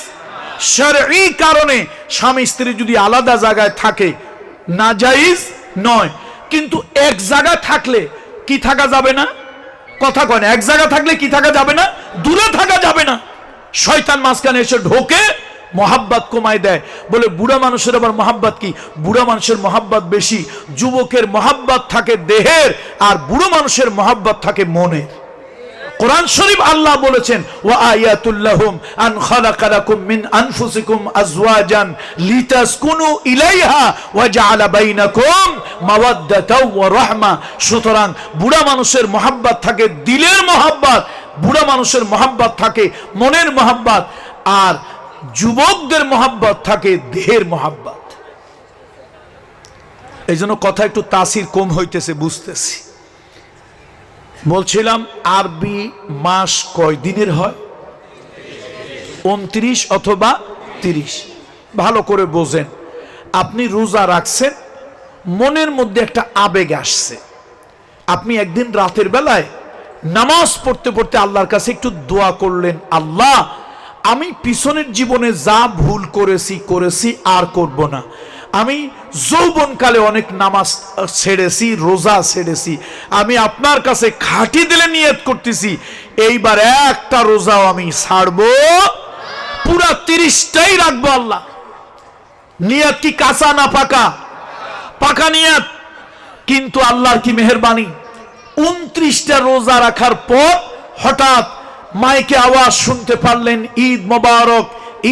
শরঈ কারণে স্বামী স্ত্রী যদি আলাদা জায়গায় থাকে নাজায়েজ নয়, কিন্তু এক জায়গা থাকলে কি থাকা যাবে না? কথা কয় না? এক জায়গা থাকলে কি থাকা যাবে না? দূরে থাকা যাবে না। শয়তান মাঝখানে এসে ঢোকে, মোহাব্বত কমায় দেয়। বলে বুড়া মানুষের আবার মোহাব্বত কি? বুড়া মানুষের মোহাব্বত বেশি। যুবকের মোহাব্বত থাকে দেহের, আর বুড়ো মানুষের মোহাব্বত থাকে মনের। কোরআন শরীফ আল্লাহ বলেছেন, ওয়া আয়াতুল লাহুম আন খালাকা লাকুম মিন আনফুসিকুম আজওয়াজান লিতাসকুনু ইলাইহা ওয়া জাআলা বাইনাকুম মাওয়াদ্দাতাও ওয়া রাহমা। সুতরাং বুড়া মানুষের মোহাব্বত থাকে দিলের মোহাব্বত, বুড়া মানুষের মোহাব্বত থাকে মনের মোহাব্বত, আর যুবকদের মোহাব্বত থাকে দেহের মোহাব্বত। এই জন্য কথা একটু তাসির কম হইতেছে, বুঝতেছি। বলছিলাম আরবি মাস কয় দিনের হয়? 29 অথবা 30। ভালো করে বোঝেন। আপনি রোজা রাখছেন, মনের মধ্যে একটা আবেগ আসছে, আপনি একদিন রাতের বেলায় নামাজ পড়তে পড়তে আল্লাহর কাছে একটু দোয়া করলেন, আল্লাহ আমি পিছনের জীবনে যা ভুল করেছি আর করব না। আমি যৌবনকালে অনেক নামাজ ছেড়েছি, রোজা ছেড়েছি, আমি আপনার কাছে খাঁটি দিলে নিয়ত করতেছি এইবার একটা রোজাও আমি ছাড়বো, পুরা 30টাই রাখবো। আল্লাহ নিয়ত কি কাঁচা না পাকা? পাকা নিয়ত। কিন্তু আল্লাহর কি মেহেরবানি, 29টা রোজা রাখার পর হঠাৎ মাইকে আওয়াজ শুনতে পারলেন, ঈদ মোবারক,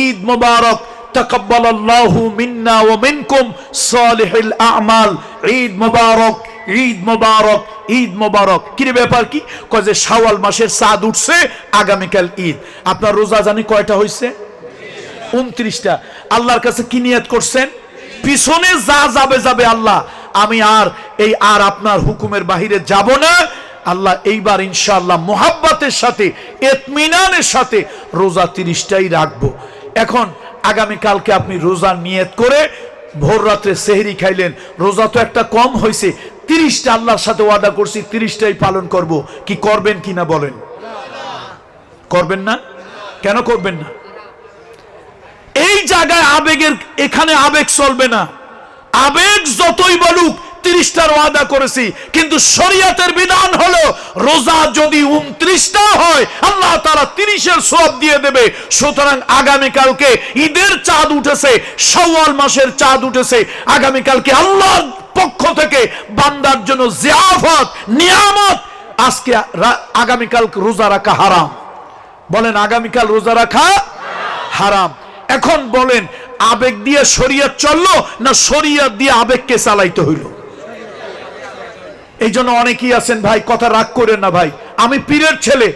ঈদ মোবারক, তাকাব্বালাল্লাহু মিন্না ওয়া মিনকুম সালিহুল আমাল, ঈদ মোবারক, ঈদ মোবারক, ঈদ মোবারক। কি ব্যাপার কি? কয় যে শাওয়াল মাসের চাঁদ উঠছে, আগামীকাল ঈদ। আপনার রোজা জানি কয়টা হইছে? 29টা। আল্লাহর কাছে কি নিয়ত করছেন? পিছনে যা যাবে আল্লাহ, আমি আর আপনার হুকুমের বাহিরে যাব না। আল্লাহ এইবার ইনশাআল্লাহ মোহাব্বতের সাথে, ইতমিনানের সাথে রোজা 30টাই রাখবো। এখন আগামীকালকে আপনি রোজা নিয়ত করে ভোর রাত্রে সেহরি খাইলেন, রোজা তো একটা কম হয়েছে, 30টা আল্লাহর সাথে ওয়াদা করছি 30টাই পালন করব। কি করবেন কিনা বলেন? করবেন না? কেন করবেন না? এই জায়গায় আবেগের, এখানে আবেগ চলবে না। আবেগ যতই বলুক 30টার ওয়াদা করেছি, কিন্তু শরীয়তের বিধান হলো রোজা যদি 29টা হয় আল্লাহ তাআলা 30-এর সওয়াব দিয়ে দেবে। সুতরাং আগামীকালকে ঈদের চাঁদ উঠেছে, শাওয়াল মাসের চাঁদ উঠেছে, আগামীকালকে আল্লাহর পক্ষ থেকে বান্দার জন্য জিয়াফত, নিয়ামত। আজকে আগামীকাল রোজা রাখা হারাম। বলেন আগামীকাল রোজা রাখা হারাম। এখন বলেন আবেগ দিয়ে শরীয়ত চললো না শরীয়ত দিয়ে আবেগকে চালাইতে হইল? এই জন্য অনেকেই আছেন ভাই, কথা রাগ করেন না ভাই, আমি পীরের ছেলে,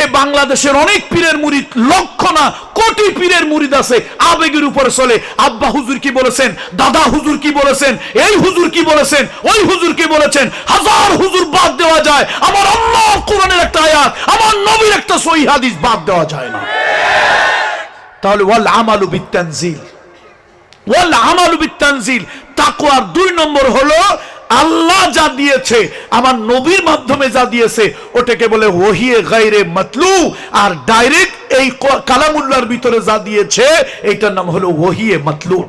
এ বাংলাদেশের অনেক পীরের মুরিদ, লক্ষ না কোটি পীরের মুরিদ আছে, আবেগের উপরে চলে। আব্বা হুজুর কি বলেছেন, দাদা হুজুর কি বলেছেন, এই হুজুর কি বলেছেন, ওই হুজুর কি বলেছেন, হাজার হুজুর বাদ দেওয়া যায়, আমার আল্লাহর কোরআনের একটা আয়াত, আমার নবীর একটা সহিহ হাদিস বাদ দেওয়া যায় না। তাহলে ওয়াল আমালু বিত্তানজিল, ওয়াল আমালু বিত্তানজিল। তাকওয়ার 2 নম্বর হলো আল্লাহ যা দিয়েছে, আমার নবীর মাধ্যমে যা দিয়েছে, ওটাকে বলে ওহিয়ে গায়রে মাতলু। আর ডাইরেক্ট এই কালামুল্লাহর ভিতরে যা দিয়েছে এইটার নাম হলো ওহিয়ে মাতলু।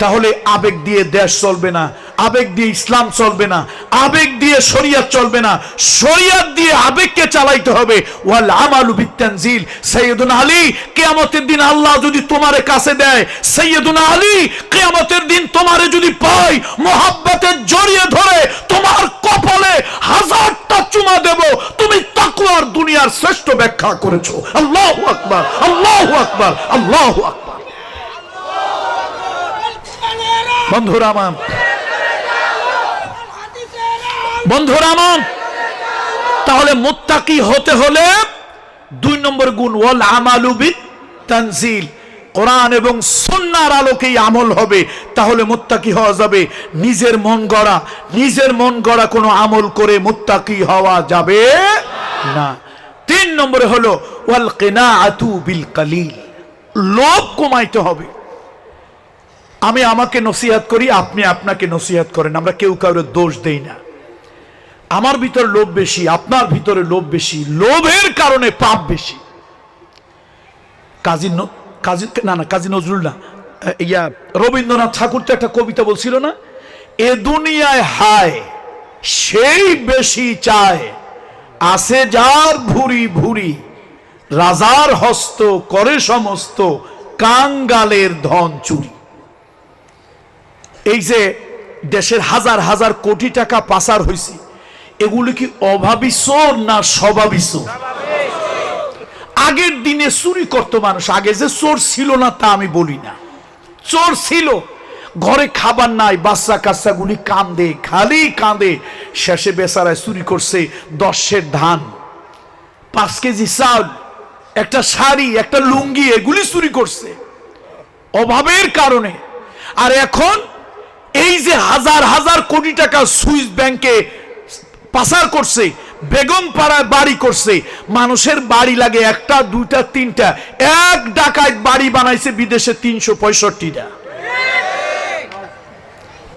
তাহলে আবেগ দিয়ে দেশ চলবে না, আবেগ দিয়ে ইসলাম চলবে না, আবেগ দিয়ে শরীয়ত চলবে না, শরীয়ত দিয়ে আবেগকে চালাইতে হবে। ওয়াল আমালু বিত্তানজিল। সাইয়্যিদুনা আলী, কিয়ামতের দিন আল্লাহ যদি তোমারে কাছে দেয়, সাইয়্যিদুনা আলী কিয়ামতের দিন তোমারে যদি পায়, মোহাব্বতে জড়িয়ে ধরে তোমার কপালে 1000টা চুমা দেব, তুমি তাকওয়ার দুনিয়ার শ্রেষ্ঠ ব্যাখ্যা করেছো। আল্লাহু আকবার, আল্লাহু আকবার, আল্লাহু আকবার। বন্ধুরা আমার, বন্ধুরা আমার, তাহলে মুত্তাকি হতে হলে 2 নম্বর গুণ ওয়াল আমালু বিত্তানজিল, কোরআন এবং সুন্নাহর আলোকেই আমল হবে, তাহলে মুত্তাকি হওয়া যাবে। নিজের মন গড়া কোনো আমল করে মুত্তাকি হওয়া যাবে না। 3 নম্বরে হলো ওয়াল কিনাআতু বিল কালিল, লোভ কমাইতে হবে। আমি আমাকে নসিহত করি, আপনি আপনাকে নসিহত করেন, আমরা কেউ কাউকে দোষ দেই না। আমার ভিতরে লোভ বেশি, আপনার ভিতরে লোভ বেশি, লোভের কারণে পাপ বেশি। কাজী নজরুল না, রবীন্দ্রনাথ ঠাকুর তো একটা কবিতা বলছিল না, এ দুনিয়ায় হায় সেই বেশি চায়, আছে যার ভুরি ভুরি, রাজার হস্ত করে সমস্ত, কাঙ্গালের ধন চুরি। এই যে দেশের হাজার হাজার কোটি টাকা পাচার হয়েছে, এগুলো কি অভাবী চোর না স্বভাবী চোর? আগের দিনে চুরি করতো মানুষ, আগে যে চোর ছিল না তা আমি বলি না, চোর ছিল। ঘরে খাবার নাই, বাচ্চা কাচ্চাগুলি কান্দে, খালি কান্দে, শেষে বেচারায় চুরি করছে 10 সের ধান, 5 কেজি চাল, একটা শাড়ি, একটা লুঙ্গি, এগুলি চুরি করছে অভাবের কারণে। আর এখন এই যে হাজার হাজার কোটি টাকা সুইস ব্যাংকে পাচার করছে, বেগম পাড়ায় বাড়ি করছে, মানুষের বাড়ি লাগে 1টা 2টা 3টা, এক ডাকাত বাড়ি বানাইছে বিদেশে 365টা।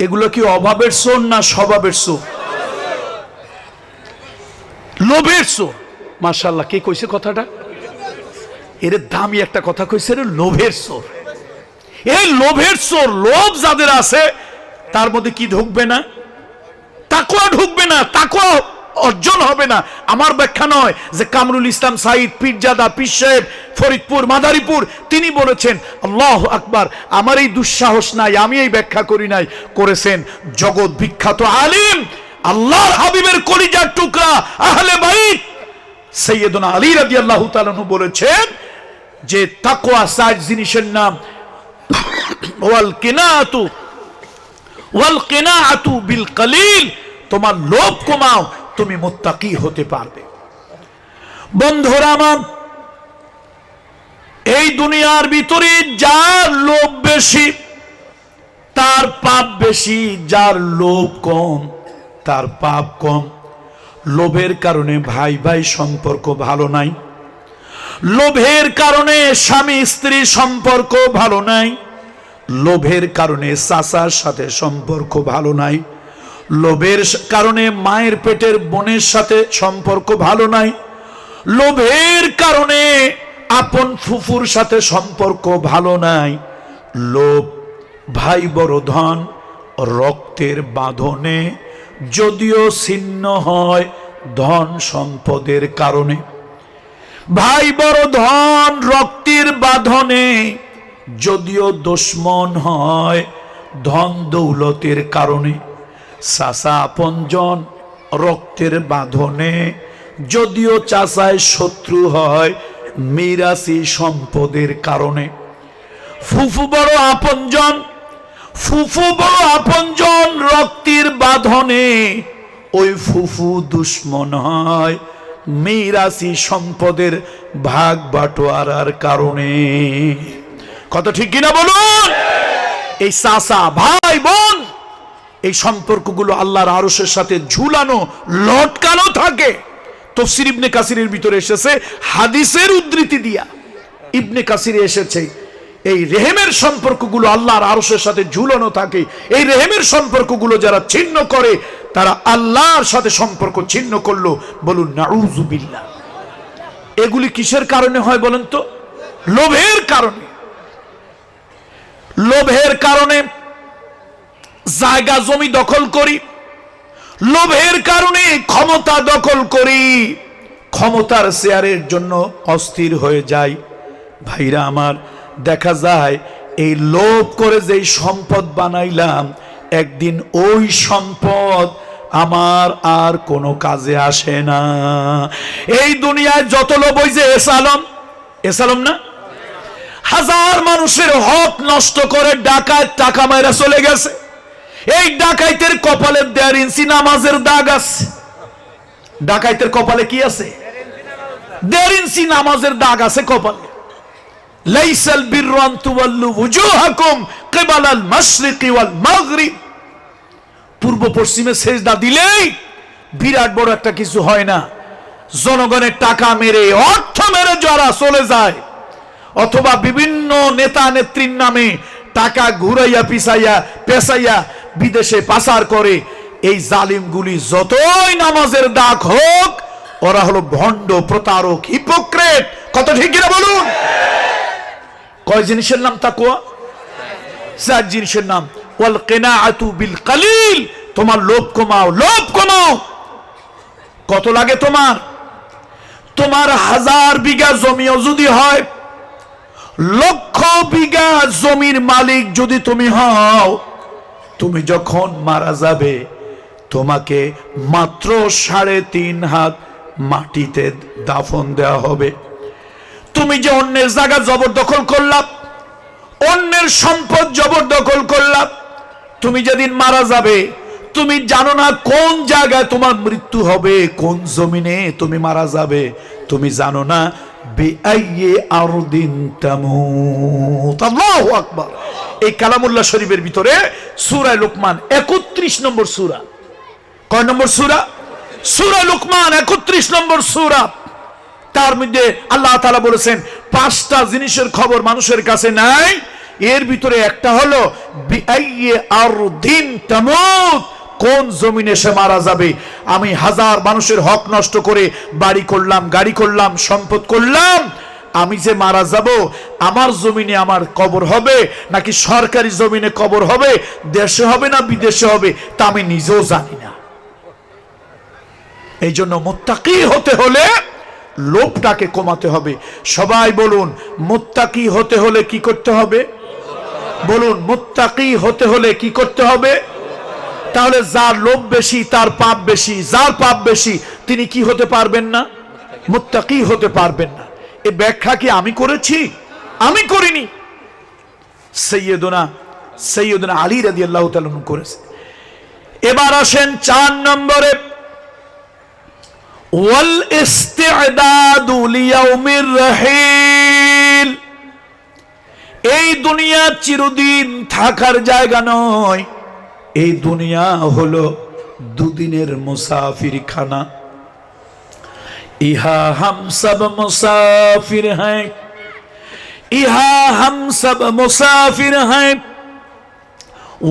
এগুলো কি অভাবের চোর না স্বভাবের চোর? লোভের চোর। মাশাআল্লাহ, কে কইছে কথাটা? এর দামি একটা কথা কইছে রে, লোভের চোর। এই লোভের চোর, লোভ যাদের আছে তার মধ্যে কি ঢুকবে না? তাকওয়া ঢুকবে না, তাকওয়া অর্জন হবে না। আমার ব্যাখ্যা নয়, যে কামরুল ইসলাম সাইদ, পীরজাদা, পীর সাহেব, ফরিদপুর, মাদারীপুর, তিনি বলেছেন আল্লাহু আকবার, আমার এই দুঃসাহস নাই, আমি এই ব্যাখ্যা করি নাই, করেছেন জগৎ বিখ্যাত আলিম, আল্লাহর হাবিবের কলিজার টুকরা, আহলে বাইত সাইয়্যিদুনা আলী রাদিয়াল্লাহু তাআলা আনহু বলেছেন যে তাকওয়া 4 জিনিসের নাম, ওয়াল কিনাআতু বিল কালিল, তোমার লোভ কমাও, তুমি মুত্তাকি হতে পারবে। বন্ধুরা আমার, এই দুনিয়ার ভিতরে যার লোভ বেশি তার পাপ বেশি, যার লোভ কম তার পাপ কম। লোভের কারণে ভাই ভাই সম্পর্ক ভালো নাই, লোভের কারণে স্বামী স্ত্রী সম্পর্ক ভালো নাই, লোভের কারণে চাচার সাথে সম্পর্ক ভালো নাই, লোভের কারণে মায়ের পেটের বোনের সাথে সম্পর্ক ভালো নাই, লোভের কারণে আপন ফুফুর সাথে সম্পর্ক ভালো নাই। লোভ ভাই বড় ধন রক্তের বাঁধনে যদিও ছিন্ন হয় ধন সম্পদের কারণে। ভাই বড় ধন রক্তের বাঁধনে যদিও দুশমন হয় ধন দৌলতের কারণে। চাচা আপনজন রক্তের বাঁধনে যদিও চাচায় শত্রু হয় মিরাসি সম্পদের কারণে। ফুফু বড় আপনজন, ফুফু বড় আপনজন রক্তের বাঁধনে ওই ফুফু দুশমন হয় মিরাসি সম্পদের ভাগ বাটোয়ারার কারণে। কত ঠিক কিনা বলুন? এই চাচা ভাই বোন এই সম্পর্কগুলো আল্লাহর আরশের সাথে ঝুলানো লটকানো থাকে। তাফসীর ইবনে কাসিরের ভিতরে এসেছে হাদিসের উদ্ধৃতি দিয়া, ইবনে কাসিরে এসেছে এই রেহেমের সম্পর্কগুলো আল্লাহর আরশের সাথে ঝুলানো থাকে। এই রেহেমের সম্পর্কগুলো যারা ছিন্ন করে তারা আল্লাহর সাথে সম্পর্ক ছিন্ন করলো। বলুন নাউযুবিল্লাহ। এগুলি কিসের কারণে হয় বলেন তো? লোভের কারণে। লোভের কারণে জায়গা জমি দখল করি, লোভের কারণে ক্ষমতা দখল করি, ক্ষমতার শেয়ারের জন্য অস্থির হয়ে যাই। ভাইরা আমার, দেখা যায় এই লোভ করে যেই সম্পদ বানাইলাম একদিন ওই সম্পদ আমার আর কোনো কাজে আসে না। এই দুনিয়ায় যত লোভ, ওই যে এসালম, এসালম না, হাজার মানুষের হক নষ্ট করে ডাকাত টাকা মাইরা চলে গেছে। এই ডাকাইতের কপালে 1.5 ইঞ্চি নামাজের দাগ আছে। ডাকাইতের কপালে কি আছে? 1.5 ইঞ্চি নামাজের দাগ আছে কপালে। লাইসাল বিররু আন তুওয়াল্লু ওয়ুজুহাকুম কিবালাল মাশরিকি ওয়াল মাগরিব। পূর্ব পশ্চিমে সেজদা দিলেই বিরাট বড় একটা কিছু হয় না। জনগণের টাকা মেরে, অর্থ মেরে যারা চলে যায়, অথবা বিভিন্ন নেতা নেত্রীর নামে টাকা ঘুরাইয়া পিছাইয়া পেছাইয়া বিদেশে পাচার করে, এই জালিমগুলি যতই নামাজের দাগ হোক ওরা হলো ভণ্ড, প্রতারক, হিপোক্রেট। কত ঠিক কিনা বলুন? কয় জিনিসের নাম তাকওয়া? 4 জিনিসের নাম। ওয়াল কিনাআতু বিল কালিল, তোমার লোভ কমাও, লোভ কমাও। কত লাগে তোমার? তোমার 1000 বিঘা জমিও যদি হয়, লক্ষ বিঘা জমির মালিক যদি তুমি হও, তুমি যখন মারা যাবে তোমাকে মাত্র 3.5 হাত মাটিতে দাফন দেওয়া হবে। তুমি যে অন্যের জায়গা জবরদখল করলা, অন্যের সম্পদ জবরদখল করলা, তুমি যেদিন মারা যাবে তুমি জানো না কোন জায়গায় তোমার মৃত্যু হবে, কোন জমিনে তুমি মারা যাবে তুমি জানো না। বিআইয়ি আরদিন তামুত। আল্লাহু আকবার। এই কালামুল্লাহ শরীফের ভিতরে সূরা লুকমান 31 নম্বর সূরা। কয় নম্বর সূরা? সূরা লুকমান 31 নম্বর সূরা। তার মধ্যে আল্লাহ তাআলা বলেছেন 5টা জিনিসের খবর মানুষের কাছে নাই, এর ভিতরে একটা হলো বিআইয়ি আরদিন তামুত, কোন জমিনে সে মারা যাবে। আমি 1000 মানুষের হক নষ্ট করে বাড়ি করলাম, গাড়ি করলাম, সম্পদ করলাম, আমি যে মারা যাব আমার জমিনে আমার কবর হবে নাকি সরকারি জমিনে কবর হবে, দেশে হবে না বিদেশে হবে তা আমি নিজেও জানি না। এই জন্য মুত্তাকি হতে হলে লোভটাকে কমাতে হবে। সবাই বলুন মুত্তাকি হতে হলে কি করতে হবে? বলুন মুত্তাকি হতে হলে কি করতে হবে? তাহলে যার লোভ বেশি তার পাপ বেশি, যার পাপ বেশি তিনি কি হতে পারবেন না? মুত্তাকি হতে পারবেন না। এই ব্যাখ্যা কি আমি করেছি? আমি করিনি। সৈয়দনা আলী রাদিয়াল্লাহু তাআলা করেছে। এবার আসেন 4 নম্বরে, ওয়াল ইস্তি'দাদু লিয়াউমির রাহিল। এই দুনিয়া চিরদিন থাকার জায়গা নয়, এই দুনিয়া হলো দুদিনের মুসাফিরখানা। ইহা হাম সব মুসাফির হ্যায়, ইহা হাম সব মুসাফির হ্যায়,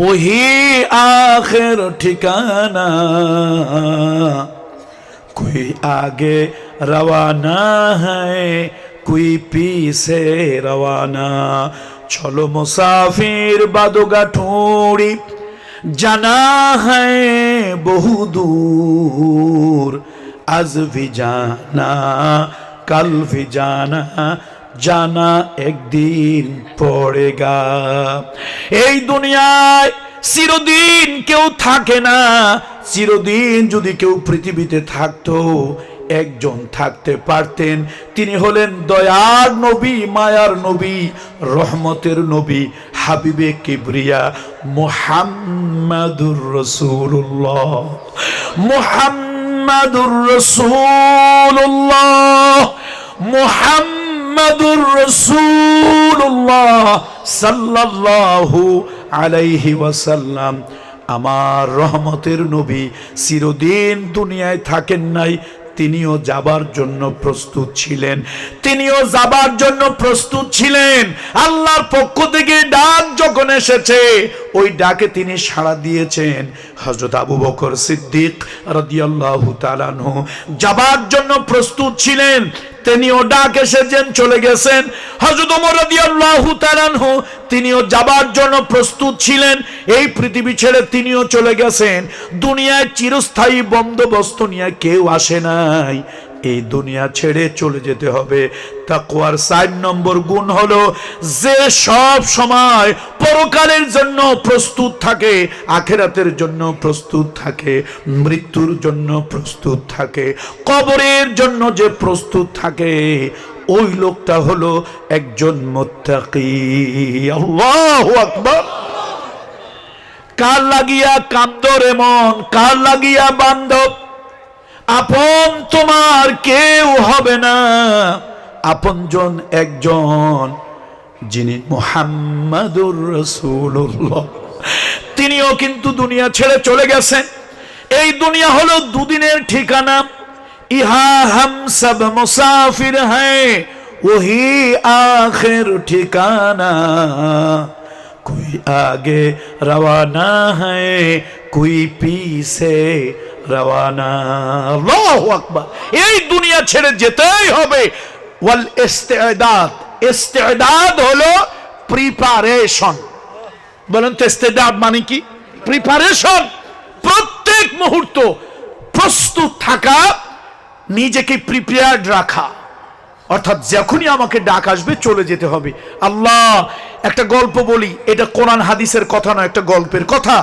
ওহি আখির ঠিকানা। कोई आगे রওয়ানা হ্যায় কোই পিছে রওয়ানা। চলো মুসাফির বাদোগা ঠোড়ি জানা হ্যায় বহু দূর, আজ ভি জানা কাল ভি জানা, জানা একদিন পড়েগা। এই দুনিয়ায় চিরদিন কেউ থাকে না। চিরদিন যদি কেউ পৃথিবীতে থাকতো, একজন থাকতে পারতেন, তিনি হলেন দয়ার নবী, মায়ার নবী, রহমতের নবী, হাবিবে কিবরিয়া মুহাম্মাদুর রাসূলুল্লাহ। মুহাম্মাদুর রাসূলুল্লাহ, মুহাম্মাদুর রাসূলুল্লাহ সাল্লাল্লাহু আলাইহি ওয়াসাল্লাম। আমার রহমতের নবী চিরদিন দুনিয়ায় থাকেন নাই, তিনিও যাবার জন্য প্রস্তুত ছিলেন, তিনিও যাবার জন্য প্রস্তুত ছিলেন। আল্লাহর পক্ষ থেকে ডাক যখন এসেছে, ওই ডাকে তিনি সাড়া দিয়েছেন। হযরত আবু বকর সিদ্দিক রাদিয়াল্লাহু তাআলা আনহু যাবার জন্য প্রস্তুত ছিলেন, তিনিও ডাক এসেছেন, চলে গেছেন। হযরত ওমর রাদিয়াল্লাহু তাআলা আনহু তিনিও যাবার জন্য প্রস্তুত ছিলেন, এই পৃথিবী ছেড়ে তিনিও চলে গেছেন। দুনিয়ায় চিরস্থায়ী বন্দোবস্ত নিয়ে কেউ আসে নাই, এই দুনিয়া ছেড়ে চলে যেতে হবে। তাকওয়ার 4 নম্বর গুণ হলো যে সব সময় পরকালের জন্য প্রস্তুত থাকে, আখিরাতের জন্য প্রস্তুত থাকে, মৃত্যুর জন্য প্রস্তুত থাকে, কবরের জন্য যে প্রস্তুত থাকে, ওই লোকটা হলো একজন মুত্তাকি। আল্লাহু আকবার। কার লাগিয়া কান্দো রে মন, কার লাগিয়া বান্ধব, আপন তোমার কেউ হবে না, আপনজন একজন, যিনি মুহাম্মাদুর রাসূলুল্লাহ। তিনিও কিন্তু দুনিয়া ছেড়ে চলে গেছেন। এই দুনিয়া হলো দুদিনের ঠিকানা। ইহা হাম সব মুসাফির হ্যায়, ওহি আখির ঠিকানা। কোই আগে রওয়ানা হ্যায়, কোই পিছে রওয়ানা। আল্লাহু আকবার। এই দুনিয়া ছেড়ে যেতেই হবে। ওয়াল ইস্তিদাদ, ইস্তিদাদ হলো প্রিপারেশন। বলেন তো ইস্তিদাদ মানে কি? প্রিপারেশন। প্রত্যেক মুহূর্ত প্রস্তুত থাকা, নিজেকে প্রিপেয়ার্ড রাখা, অর্থাৎ যখনই আমাকে ডাক আসবে চলে যেতে হবে। আল্লাহ, একটা গল্প বলি, এটা কোরআন হাদিসের কথা নয়, একটা গল্পের কথা।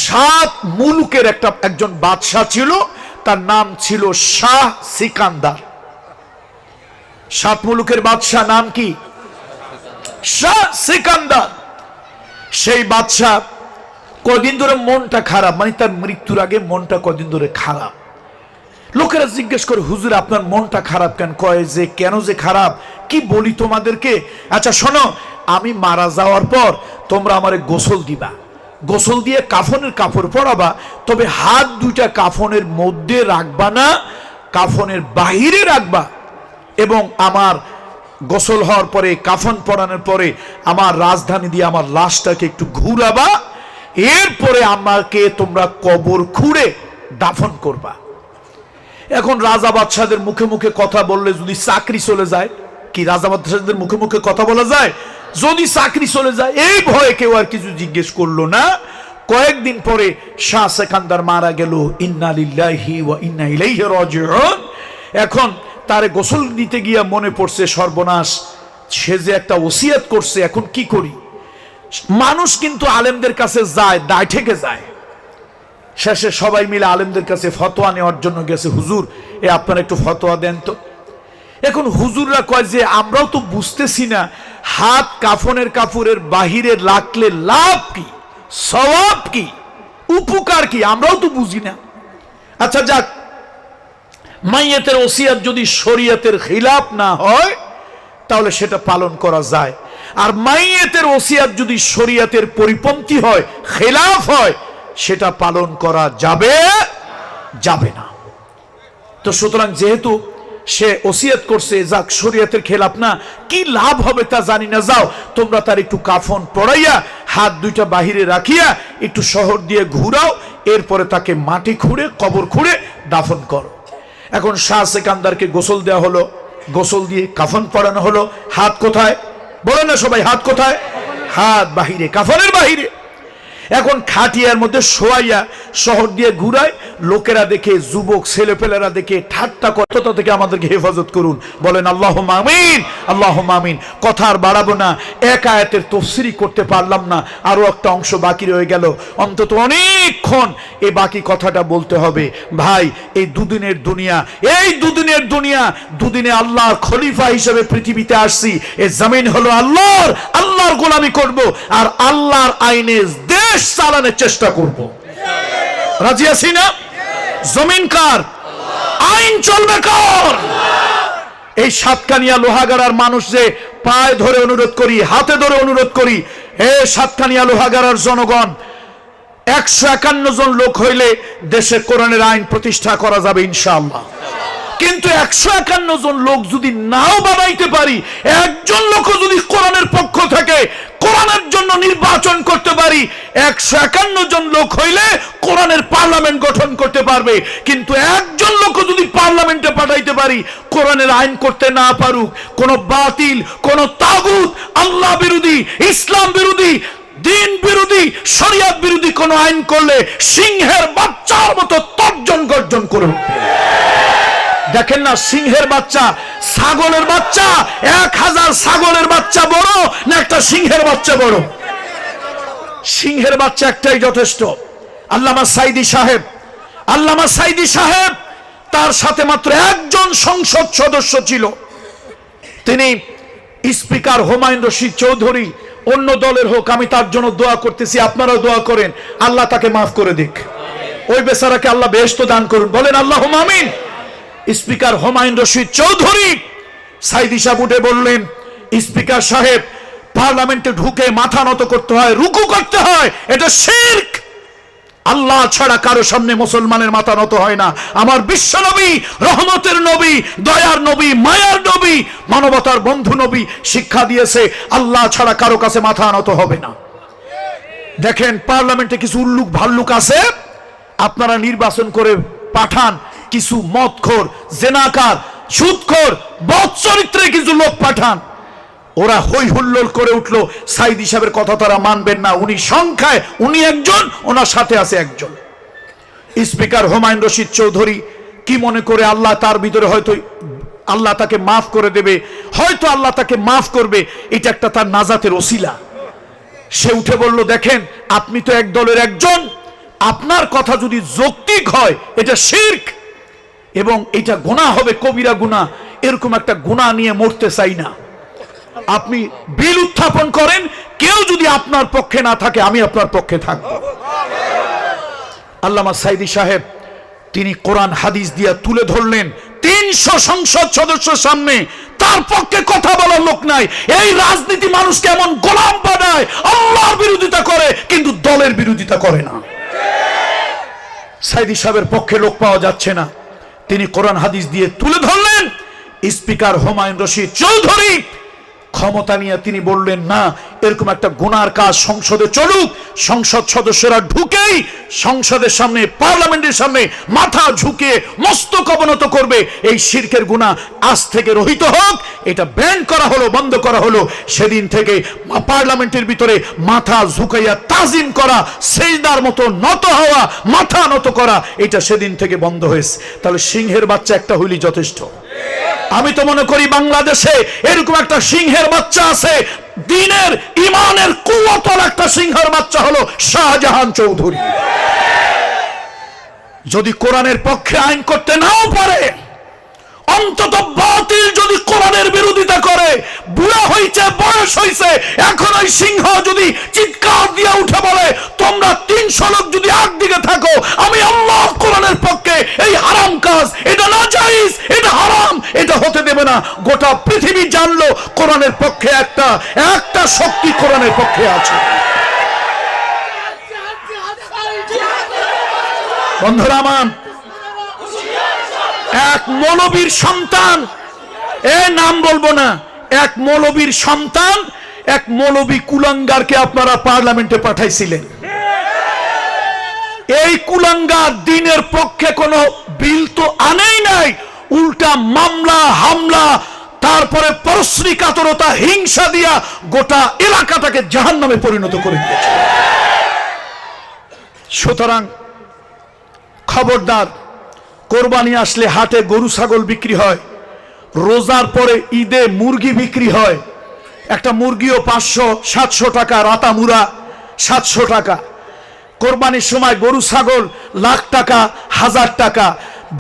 7 মুলুকের একজন বাদশাহ ছিল, তার নাম ছিল শাহ সিকান্দার। 7 মুলুকের বাদশাহ নাম কি? শাহ সিকান্দার। সেই বাদশাহ কদিন ধরে মনটা খারাপ, মানে তার মৃত্যুর আগে মনটা কদিন ধরে খারাপ। লোকেরা জিজ্ঞেস করে, হুজুর আপনার মনটা খারাপ কেন? কয় যে কেন যে খারাপ, কি বলি তোমাদেরকে। আচ্ছা শোনো, আমি মারা যাওয়ার পর তোমরা আমারে গোসল দিবা, গোসল দিয়ে কাফনের কাপড় পরাবা, তবে হাত দুইটা কাফনের মধ্যে রাখবা না, কাফনের বাহিরে রাখবা। এবং আমার গোসল হওয়ার পরে, কাফন পরানোর পরে আমার রাজধানী দিয়ে আমার লাশটাকে একটু ঘুরাবা, এরপরে আমাকে তোমরা কবর খুঁড়ে দাফন করবা। এখন রাজা বাদশাদের মুখে মুখে কথা বললে যদি চাকরি চলে যায়, কি রাজা বাদশাদের মুখে মুখে কথা বলা যায়? যদি চাকরি চলে যায়, এই ভয়ে কেউ আর কিছু জিজ্ঞেস করলো না। কয়েকদিন পরে শাহ সিকান্দার মারা গেল। ইন্না লিল্লাহি ওয়া ইন্না ইলাইহি রাজিউন। এখন তারে গোসল দিতে গিয়া মনে পড়ছে, সর্বনাশ, সে যে একটা ওসিয়ত করছে, এখন কি করি? মানুষ কিন্তু আলেমদের কাছে যায়, দায় থেকে যায়। শেষে সবাই মিলে আলেমদের কাছে ফতোয়া নেওয়ার জন্য গেছে। হুজুর, আপনারা একটু ফতোয়া দেন তো। এখন হুজুররা কয় যে আমরাও তো বুঝতেছি না, হাত কাফনের কাপড়ের বাহিরে রাখলে লাভ কি, সওয়াব কি, উপকার কি, আমরাও তো বুঝি না। আচ্ছা যাক, মাইয়াতের ওসিয়ত যদি শরীয়তের খিলাফ না হয় তাহলে সেটা পালন করা যায়, আর মাইয়াতের ওসিয়ত যদি শরীয়তের পরিপন্থী হয়, খিলাফ হয়, সেটা পালন করা যাবে না। তো সুতরাং যেহেতু সে ওসিয়ত করছে, যাক শরীয়তের খেলাফ না, কি লাভ হবে তা জানি না, যাও তোমরা তার একটু কাফন পরাইয়া হাত দুইটা বাহিরে রাখিয়া একটু শহর দিয়ে ঘুরাও, এরপরে তাকে মাটি খুঁড়ে কবর খুঁড়ে দাফন করো। এখন শাহ সেকান্দারকে গোসল দেওয়া হলো, গোসল দিয়ে কাফন পরানো হলো। হাত কোথায় বলেন না সবাই, হাত কোথায়? হাত বাহিরে, কাফনের বাহিরে। এখন খাটিয়ার মধ্যে শোয়াইয়া শহর দিয়ে ঘুরায়, লোকেরা দেখে, যুবক ছেলেপেলেরা দেখে ঠাট্টা করতে থেকে আমাদেরকে হেফাজত করুন, বলেন আল্লাহুম্মা আমিন, আল্লাহুম্মা আমিন। কথা আর বাড়াবো না, এক আয়াতের তাফসীরই করতে পারলাম না, আরো একটা অংশ বাকি রয়ে গেল। অন্তত অনেকক্ষণ এই বাকি কথাটা বলতে হবে। ভাই, এই দুদিনের দুনিয়া, এই দুদিনের দুনিয়া, দুদিনে আল্লাহর খলিফা হিসেবে পৃথিবীতে আসছি। এই জমিন হলো আল্লাহর, আল্লাহর গোলামি করব আর আল্লাহর আইনে দেশ চালানোর চেষ্টা করব। রাজি আছি না? জমিন কার? আইন চলবে কার? এই সাতকানিয়া লোহাগাড়ার মানুষ যে পায়ে ধরে অনুরোধ করি, হাতে ধরে অনুরোধ করি, এ সাতকানিয়া লোহাগাড়ার জনগণ, 151 জন লোক হইলে দেশে কোরআনের আইন প্রতিষ্ঠা করা যাবে ইনশাআল্লাহ। কিন্তু 151 জন লোক যদি নাও বানাইতে পারি, একজন লোক যদি কোরআনের পক্ষ থেকে কোরআনের জন্য নির্বাচন করতে পারি, 151 জন লোক হইলে কোরআনের পার্লামেন্ট গঠন করতে পারবে। কিন্তু একজন লোক যদি পার্লামেন্টে পাঠাইতে পারি, কোরআনের আইন করতে না পারুক, কোন বাতিল, কোন তাগুত, আল্লাহ বিরোধী, ইসলাম বিরোধী, দিন বিরোধী, শরিয়ত বিরোধী কোন আইন করলে সিংহের বাচ্চার মতো তর্জন গর্জন করবে। দেখেন না, সিংহের বাচ্চা, ছাগলের বাচ্চা, 1000 ছাগলের বাচ্চা বড় না একটা সিংহের বাচ্চা বড়? সিংহের বাচ্চা একটাই যথেষ্ট। আল্লামা সাইদি সাহেব, আল্লামা সাইদি সাহেব, তার সাথে মাত্র একজন সংসদ সদস্য ছিল, তিনি স্পিকার হুমায়ুন রশিদ চৌধুরী। অন্য দলের হোক, আমি তার জন্য দোয়া করতেছি, আপনারাও দোয়া করেন, আল্লাহ তাকে মাফ করে দিক, ওই বেচারাকে আল্লাহ বেহেশত দান করুন, বলেন আল্লাহুম্মা আমিন। স্পিকার হুমায়ুন রশিদ চৌধুরী, সাইদি সাহেব উঠে বললেন, স্পিকার সাহেব, পার্লামেন্টে ঢুকে মাথা নত করতে হয়, রুকু করতে হয়, এটা শিরক। আল্লাহ ছাড়া কারো সামনে মুসলমানের মাথা নত হয় না। আমার বিশ্ব নবী, রহমতের নবী, দয়ার নবী, মায়ার নবী, মানবতার বন্ধু নবী শিক্ষা দিয়েছে, আল্লাহ ছাড়া কারো কাছে মাথা নত হবে না। দেখেন, পার্লামেন্টে কিছু উল্লুক ভাল্লুক আছে, আপনারা নির্বাচন করে পাঠান কিছু মদখোর, জেনাকার, সুদখোর, বদচরিত্রের কিছু লোক পাঠান, ওরা হই হুল্লোড় করে উঠলো, সাইদি সাহেবের কথা তারা মানবেন না, উনি সংখ্যায়, উনি একজন, ওনার সাথে আছে একজন। স্পিকার হুমায়ুন রশিদ চৌধুরী কি মনে করে আল্লাহ তার ভিতরে হয়তো আল্লাহ তাকে মাফ করে দেবে, হয়তো আল্লাহ তাকে মাফ করবে, এটা একটা তার নাজাতের ওসিলা। সে উঠে বলল, দেখেন, আপনি তো এক দলের একজন, আপনার কথা যদি যৌক্তিক হয় এটা শিরক এবং এটা গুনাহ হবে, কবিরা গুনাহ, এরকম একটা গুনাহ নিয়ে মরতে চাই না। আপনি বিল উত্থাপন করেন, কেউ যদি আপনার পক্ষে না থাকে, আমি আপনার পক্ষে থাকব। আল্লামা সাইদি সাহেব তিনি কোরআন হাদিস দিয়া তুলে ধরলেন 300 সংসদ সদস্যের সামনে, তার পক্ষে কথা বলার লোক নাই। এই রাজনীতি মানুষকে এমন গোলাম বানায়, আল্লাহর বিরোধিতা করে কিন্তু দলের বিরোধিতা করে না। সাইদি সাহেবের পক্ষে লোক পাওয়া যাচ্ছে না, তিনি কোরআন হাদিস দিয়ে তুলে ধরলেন। স্পিকার হুমায়ুন রশিদ চৌধুরী ক্ষমতা নিয়ে তিনি বললেন, না, এরকম একটা গুনার কাজ সংসদে চলুক, সংসদ সদস্যরা ঢুকেই সংসদের সামনে, পার্লামেন্টের সামনে মাথা ঝুঁকে মস্তক অবনত করবে, এই শিরকের গুনাহ আজ থেকে রহিত হোক। এটা ব্যান করা হলো, বন্ধ করা হলো। সেদিন থেকে পার্লামেন্টের ভিতরে মাথা ঝুঁকাইয়া তাজিম করা, সেজদার মতো নত হওয়া, মাথা নত করা, এটা সেদিন থেকে বন্ধ হয়েছে। তাহলে সিংহের বাচ্চা একটা হইলেই যথেষ্ট। আমি তো মনে করি বাংলাদেশে এরকম একটা সিংহের বাচ্চা আছে, দ্বীনের ইমানের কুওয়াতল একটা সিংহের বাচ্চা হলো শাহজাহান চৌধুরী। যদি কোরআনের পক্ষে আইন করতে নাও পারে, অন্তত বাতিল যদি কোরআনের বিরোধিতা করে, বুড়া হইছে, বয়স হইছে, এখন ওই সিংহ যদি চিৎকার দিয়ে উঠে বলে, তোমরা 300 লোক যদি একদিকে থাকো, আমি আল্লাহ কোরআনের পক্ষে, এই হারাম কাজ, এটা নাজায়েজ, এটা হারাম, এটা হতে দেবে না। গোটা পৃথিবী জানলো কোরআনের পক্ষে একটা শক্তি কোরআনের পক্ষে আছে। বন্ধুরা আমার, এক মৌলবীর সন্তান, নাম বলবো না, এক মৌলবীর সন্তান, এক মৌলবী কুলাঙ্গারকে আপনারা পার্লামেন্টে পাঠাইছিলেন। এই কুলাঙ্গার দিনের পক্ষে কোনো বিল তো আনেই নাই, উল্টা মামলা হামলা, তারপরে পরশ্রীকাতরতা হিংসা দিয়া গোটা এলাকাটাকে জাহান্নামে পরিণত করে দিয়েছে। সুতরাং খবরদার, কোরবানি আসলে হাটে গরু ছাগল বিক্রি হয়, রোজার পরে ঈদে মুরগি বিক্রি হয়, একটা মুরগিও 500-700 টাকা, রাতা মুরা 700 টাকা। কোরবানির সময় গরু ছাগল লাখ টাকা, 1000 টাকা।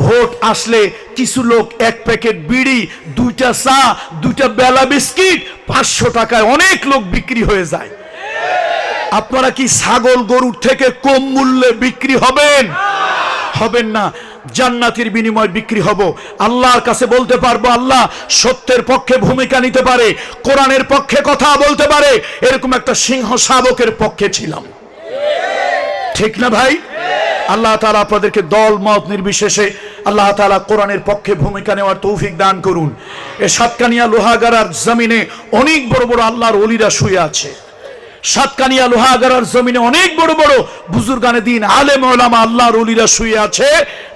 ভোট আসলে কিছু লোক এক প্যাকেট বিড়ি, 2টা চা, 2টা বেলা বিস্কিট 500 টাকায় অনেক লোক বিক্রি হয়ে যায়। আপনারা কি ছাগল গরুর থেকে কম মূল্যে বিক্রি হবেন? হবেন না। জান্নাতের বিনিময় বিক্রি হব। আল্লাহর কাছে বলতে পারবো, আল্লাহ সত্যের পক্ষে ভূমিকা নিতে পারে, কোরআনের পক্ষে কথা বলতে পারে, এরকম একটা সিংহ শাবকের পক্ষে ছিলাম। ঠিক না ভাই? আল্লাহ তাআলা আপনাদেরকে দল মত নির্বিশেষে আল্লাহ তাআলা কোরআনের পক্ষে ভূমিকা নেওয়ার তৌফিক দান করুন। এই সাতকানিয়া লোহাগাড়ার জমিনে অনেক বড় বড় আল্লাহর ওলিরা শুয়ে আছে। সাতকানিয়া লোহাগাড়ার জমিনে অনেক বড় বড় বুজুর্গানে দিন, আলেম ওলামা, আল্লাহর ওলিরা শুয়ে আছে।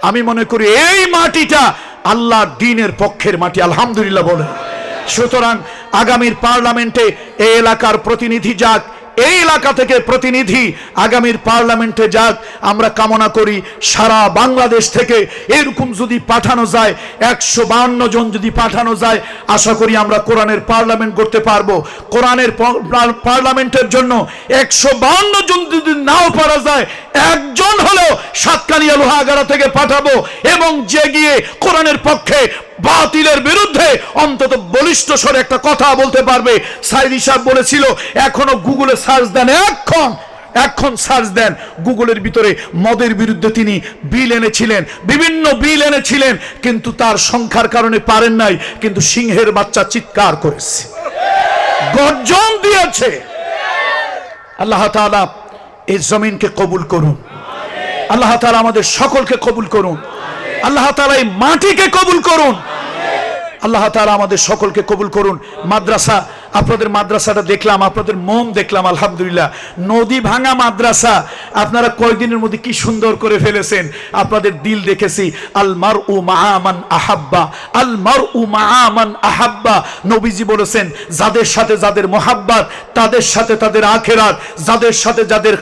আমি মনে করি এই মাটিটা আল্লাহর দ্বীনের পক্ষের মাটি, আলহামদুলিল্লাহ বলে। সুতরাং আগামীর পার্লামেন্টে এই এলাকার প্রতিনিধি যাক, এই এলাকা থেকে প্রতিনিধি আগামীর পার্লামেন্টে যাক। আমরা কামনা করি সারা বাংলাদেশ থেকে এরকম যদি পাঠানো যায়, 152 জন যদি পাঠানো যায়, আশা করি আমরা কোরআনের পার্লামেন্ট করতে পারবো। কোরআনের পার্লামেন্টের জন্য 152 জন যদি নাও পারা যায়, একজন হলেও সাতকানিয়া লোহাগাড়া থেকে পাঠাবো, এবং যে গিয়ে কোরআনের পক্ষে বাতিলের বিরুদ্ধে অন্তত বলিষ্ঠ স্বরে একটা কথা বলতে পারবে। সাইদি সাহেব বলেছিল, এখনো গুগলে সার্চ দেন, এখন সার্চ দেন, গুগলের ভিতরে মদের বিরুদ্ধে তিনি বিল এনেছিলেন, বিভিন্ন বিল এনেছিলেন, কিন্তু তার সংখ্যার কারণে পারেন নাই। কিন্তু সিংহের বাচ্চা চিৎকার করেছে, গর্জন দিয়েছে। আল্লাহ তাআলা এই জমিনকে কবুল করুন, আল্লাহ তাআলা আমাদের সকলকে কবুল করুন, আল্লাহ তাআলা এই মাটিকে কবুল করুন, আল্লাহ তাআলা আমাদের সকলকে কবুল করুন। মাদ্রাসা, আপনাদের মাদ্রাসাটা দেখলাম, আপনাদের মন দেখলাম, আলহামদুলিল্লাহ। নদী ভাঙা মাদ্রাসা, আপনারা কয়েকদিনের মধ্যে কি সুন্দর করে ফেলেছেন। আপনাদের দিল দেখেছি। আল মারউ মাআ মান আহাব্বা, আল মারউ মাআ মান আহাব্বা। নবীজি বলেছেন, যাদের সাথে যাদের মোহাব্বত তাদের সাথে তাদের আখিরাত, যাদের সাথে যাদের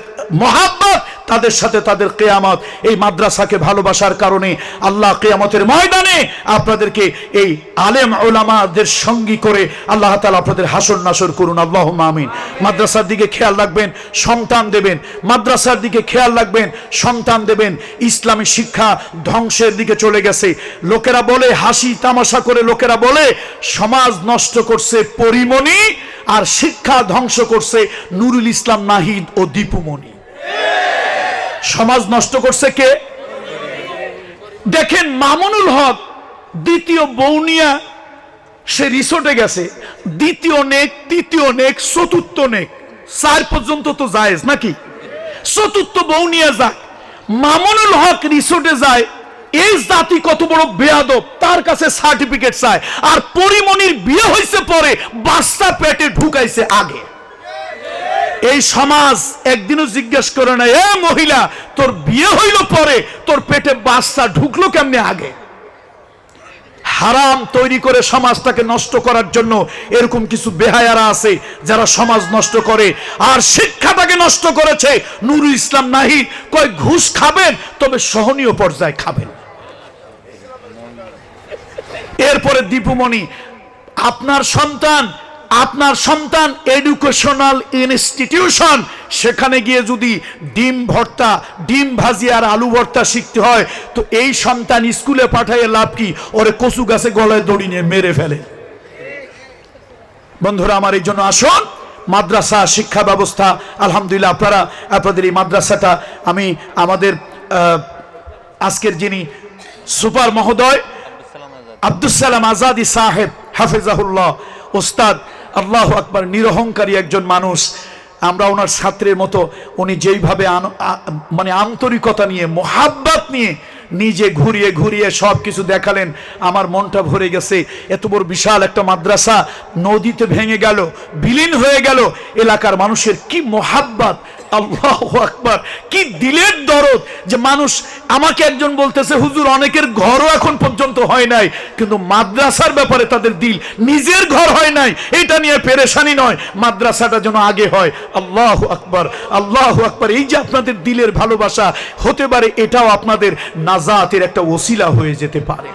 মোহাব্বত তাদের সাথে তাদের কিয়ামত। এই মাদ্রাসাকে ভালোবাসার কারণে আল্লাহ কিয়ামতের ময়দানে আপনাদেরকে এই আলেম ওলামাদের সঙ্গী করে আল্লাহ তাআলা আপনাদের হাসর নাসর করুন, আল্লাহুম্মা আমিন। মাদ্রাসার দিকে খেয়াল রাখবেন, সন্তান দেবেন, মাদ্রাসার দিকে খেয়াল রাখবেন, সন্তান দেবেন। ইসলামী শিক্ষা ধ্বংসের দিকে চলে গেছে। লোকেরা বলে, হাসি তামাশা করে লোকেরা বলে, সমাজ নষ্ট করছে পরিমণি আর শিক্ষা ধ্বংস করছে নুরুল ইসলাম নাহিদ ও দীপুমণি। সমাজ নষ্ট করছে কে? দেখেন, মামুনুল হক দ্বিতীয় বৌনিয়া, সে রিসোর্টে গেছে, দ্বিতীয় নেক, তৃতীয় নেক, চতুর্থ নেক, 4 পর্যন্ত তো জায়েজ নাকি? চতুর্থ বৌনিয়া যায়, মামুনুল হক রিসোর্টে যায়। এই জাতি কত বড় বেয়াদব, তার কাছে সার্টিফিকেট চায়। আর পরিমণির বিয়ে হয়েছে পরে, বাচ্চা পেটে ঢুকাইছে আগে। এই সমাজ একদিনও জিজ্ঞেস করে না, এ মহিলা তোর বিয়ে হইল পরে, তোর পেটে বাচ্চা ঢুকলো কেমনে আগে? হারাম তৈরি করে সমাজটাকে নষ্ট করার জন্য এরকম কিছু বেহায়ারা আছে যারা সমাজ নষ্ট করে। আর শিক্ষাটাকে নষ্ট করেছে নুরুল ইসলাম নাহিদ। কয় ঘুষ খাবেন, তবে সহনীয় পর্যায়ে খাবেন। এরপরে দীপুমণি, আপনার সন্তান এডুকেশনাল ইনস্টিটিউশন, সেখানে গিয়ে যদি ডিম ভর্তা, ডিম ভাজি আর আলু ভর্তা শিখতে হয়, তো এই সন্তান স্কুলে পাঠাইয়ে লাভ কি? ওরে কচু গাছে গলায় দড়ি নিয়ে মেরে ফেলে। বন্ধুরা আমার, এই জন্য আসুন, মাদ্রাসা শিক্ষা ব্যবস্থা আলহামদুলিল্লাহ, আপনাদের এই মাদ্রাসাটা আমি আমাদের আজকের যিনি সুপার মহোদয় আব্দুস সালাম আজাদি সাহেব হাফেজাহুল্লাহ, ওস্তাদ, আল্লাহু আকবার, নিরহংকারী একজন মানুষ। আমরা ওনার ছাত্রের মতো, উনি যেইভাবে মানে আন্তরিকতা নিয়ে, মোহাব্বত নিয়ে নিজে ঘুরিয়ে ঘুরিয়ে সব কিছু দেখালেন, আমার মনটা ভরে গেছে। এত বড় বিশাল একটা মাদ্রাসা নদীতে ভেঙে গেল, বিলীন হয়ে গেল। এলাকার মানুষের কি মোহাব্বত, আল্লাহু আকবার, কি দিলের দরদ যে মানুষ। আমাকে একজন বলতেছে, হুজুর অনেকের ঘরও এখন পর্যন্ত হয় নাই, কিন্তু মাদ্রাসার ব্যাপারে তাদের দিল, নিজের ঘর হয় নাই এটা নিয়ে পেরেশানি নয়, মাদ্রাসাটা যেন আগে হয়। আল্লাহু আকবার, আল্লাহু আকবার। এই যে আপনাদের দিলের ভালোবাসা, হতে পারে এটাও আপনাদের নাজাতের একটা ওসিলা হয়ে যেতে পারে।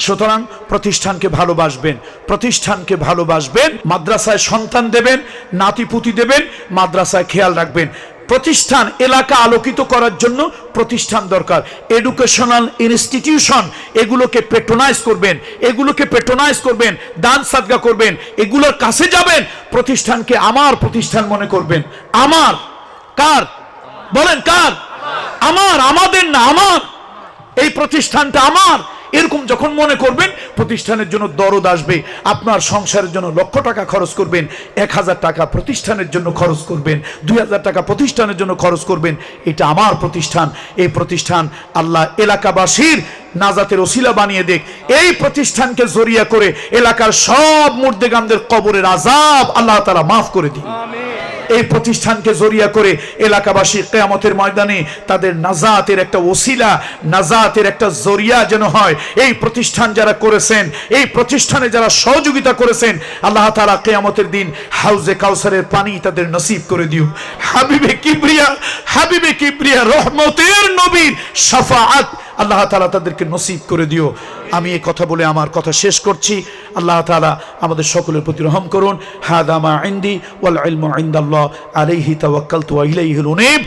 সুতরাং প্রতিষ্ঠানকে ভালোবাসবেন, প্রতিষ্ঠানকে ভালোবাসবেন, মাদ্রাসায় সন্তান দেবেন, নাতিপুতি দেবেন, মাদ্রাসায় খেয়াল রাখবেন। প্রতিষ্ঠান, এলাকা আলোকিত করার জন্য প্রতিষ্ঠান দরকার। এডুকেশনাল ইনস্টিটিউশন, এগুলোকে পেট্রোনাইজ করবেন, এগুলোকে পেট্রোনাইজ করবেন, দান সাদকা করবেন, এগুলোর কাছে যাবেন। প্রতিষ্ঠানকে আমার প্রতিষ্ঠান মনে করবেন। আমার, কার বলেন, কার? আমার, আমাদের না, আমার। এই প্রতিষ্ঠানটা আমার, এরকম যখন মনে করবেন, প্রতিষ্ঠানের জন্য দরদ আসবে। আপনার সংসারের জন্য লক্ষ টাকা খরচ করবেন, 1000 টাকা প্রতিষ্ঠানের জন্য খরচ করবেন, 2000 টাকা প্রতিষ্ঠানের জন্য খরচ করবেন। এটা আমার প্রতিষ্ঠান। এই প্রতিষ্ঠান আল্লাহ এলাকাবাসীর নাজাতের ওসিলা বানিয়ে দেখ। এই প্রতিষ্ঠানকে জরিয়া করে এলাকার সব মুর্দেগানদের কবরের আযাব আল্লাহ তাআলা মাফ করে দিন। এই প্রতিষ্ঠানকে জরিয়া করে এলাকাবাসী কিয়ামতের ময়দানে তাদের নাজাতের একটা ওসিলা, নাজাতের একটা জরিয়া যেন হয়। এই প্রতিষ্ঠান যারা করেছেন, এই প্রতিষ্ঠানে যারা সহযোগিতা করেছেন, আল্লাহ তাআলা কিয়ামতের দিন হাউজে কাউসারের পানি তাদের নসিব করে দিও। হাবিবে কিবরিয়া, হাবিবে কিবরিয়া রহমতের নবীর শাফাআত আল্লাহ তাআলা তাদেরকে নসিব করে দিও। আমি এই কথা বলে আমার কথা শেষ করছি। আল্লাহ তাআলা আমাদের সকলের প্রতি রহম করুন। হাদা মা ইনদি ওয়াল ইলমু ইনদাল্লাহ আলাইহি তাওয়াক্কালতু ওয়া ইলাইহিল উনীব।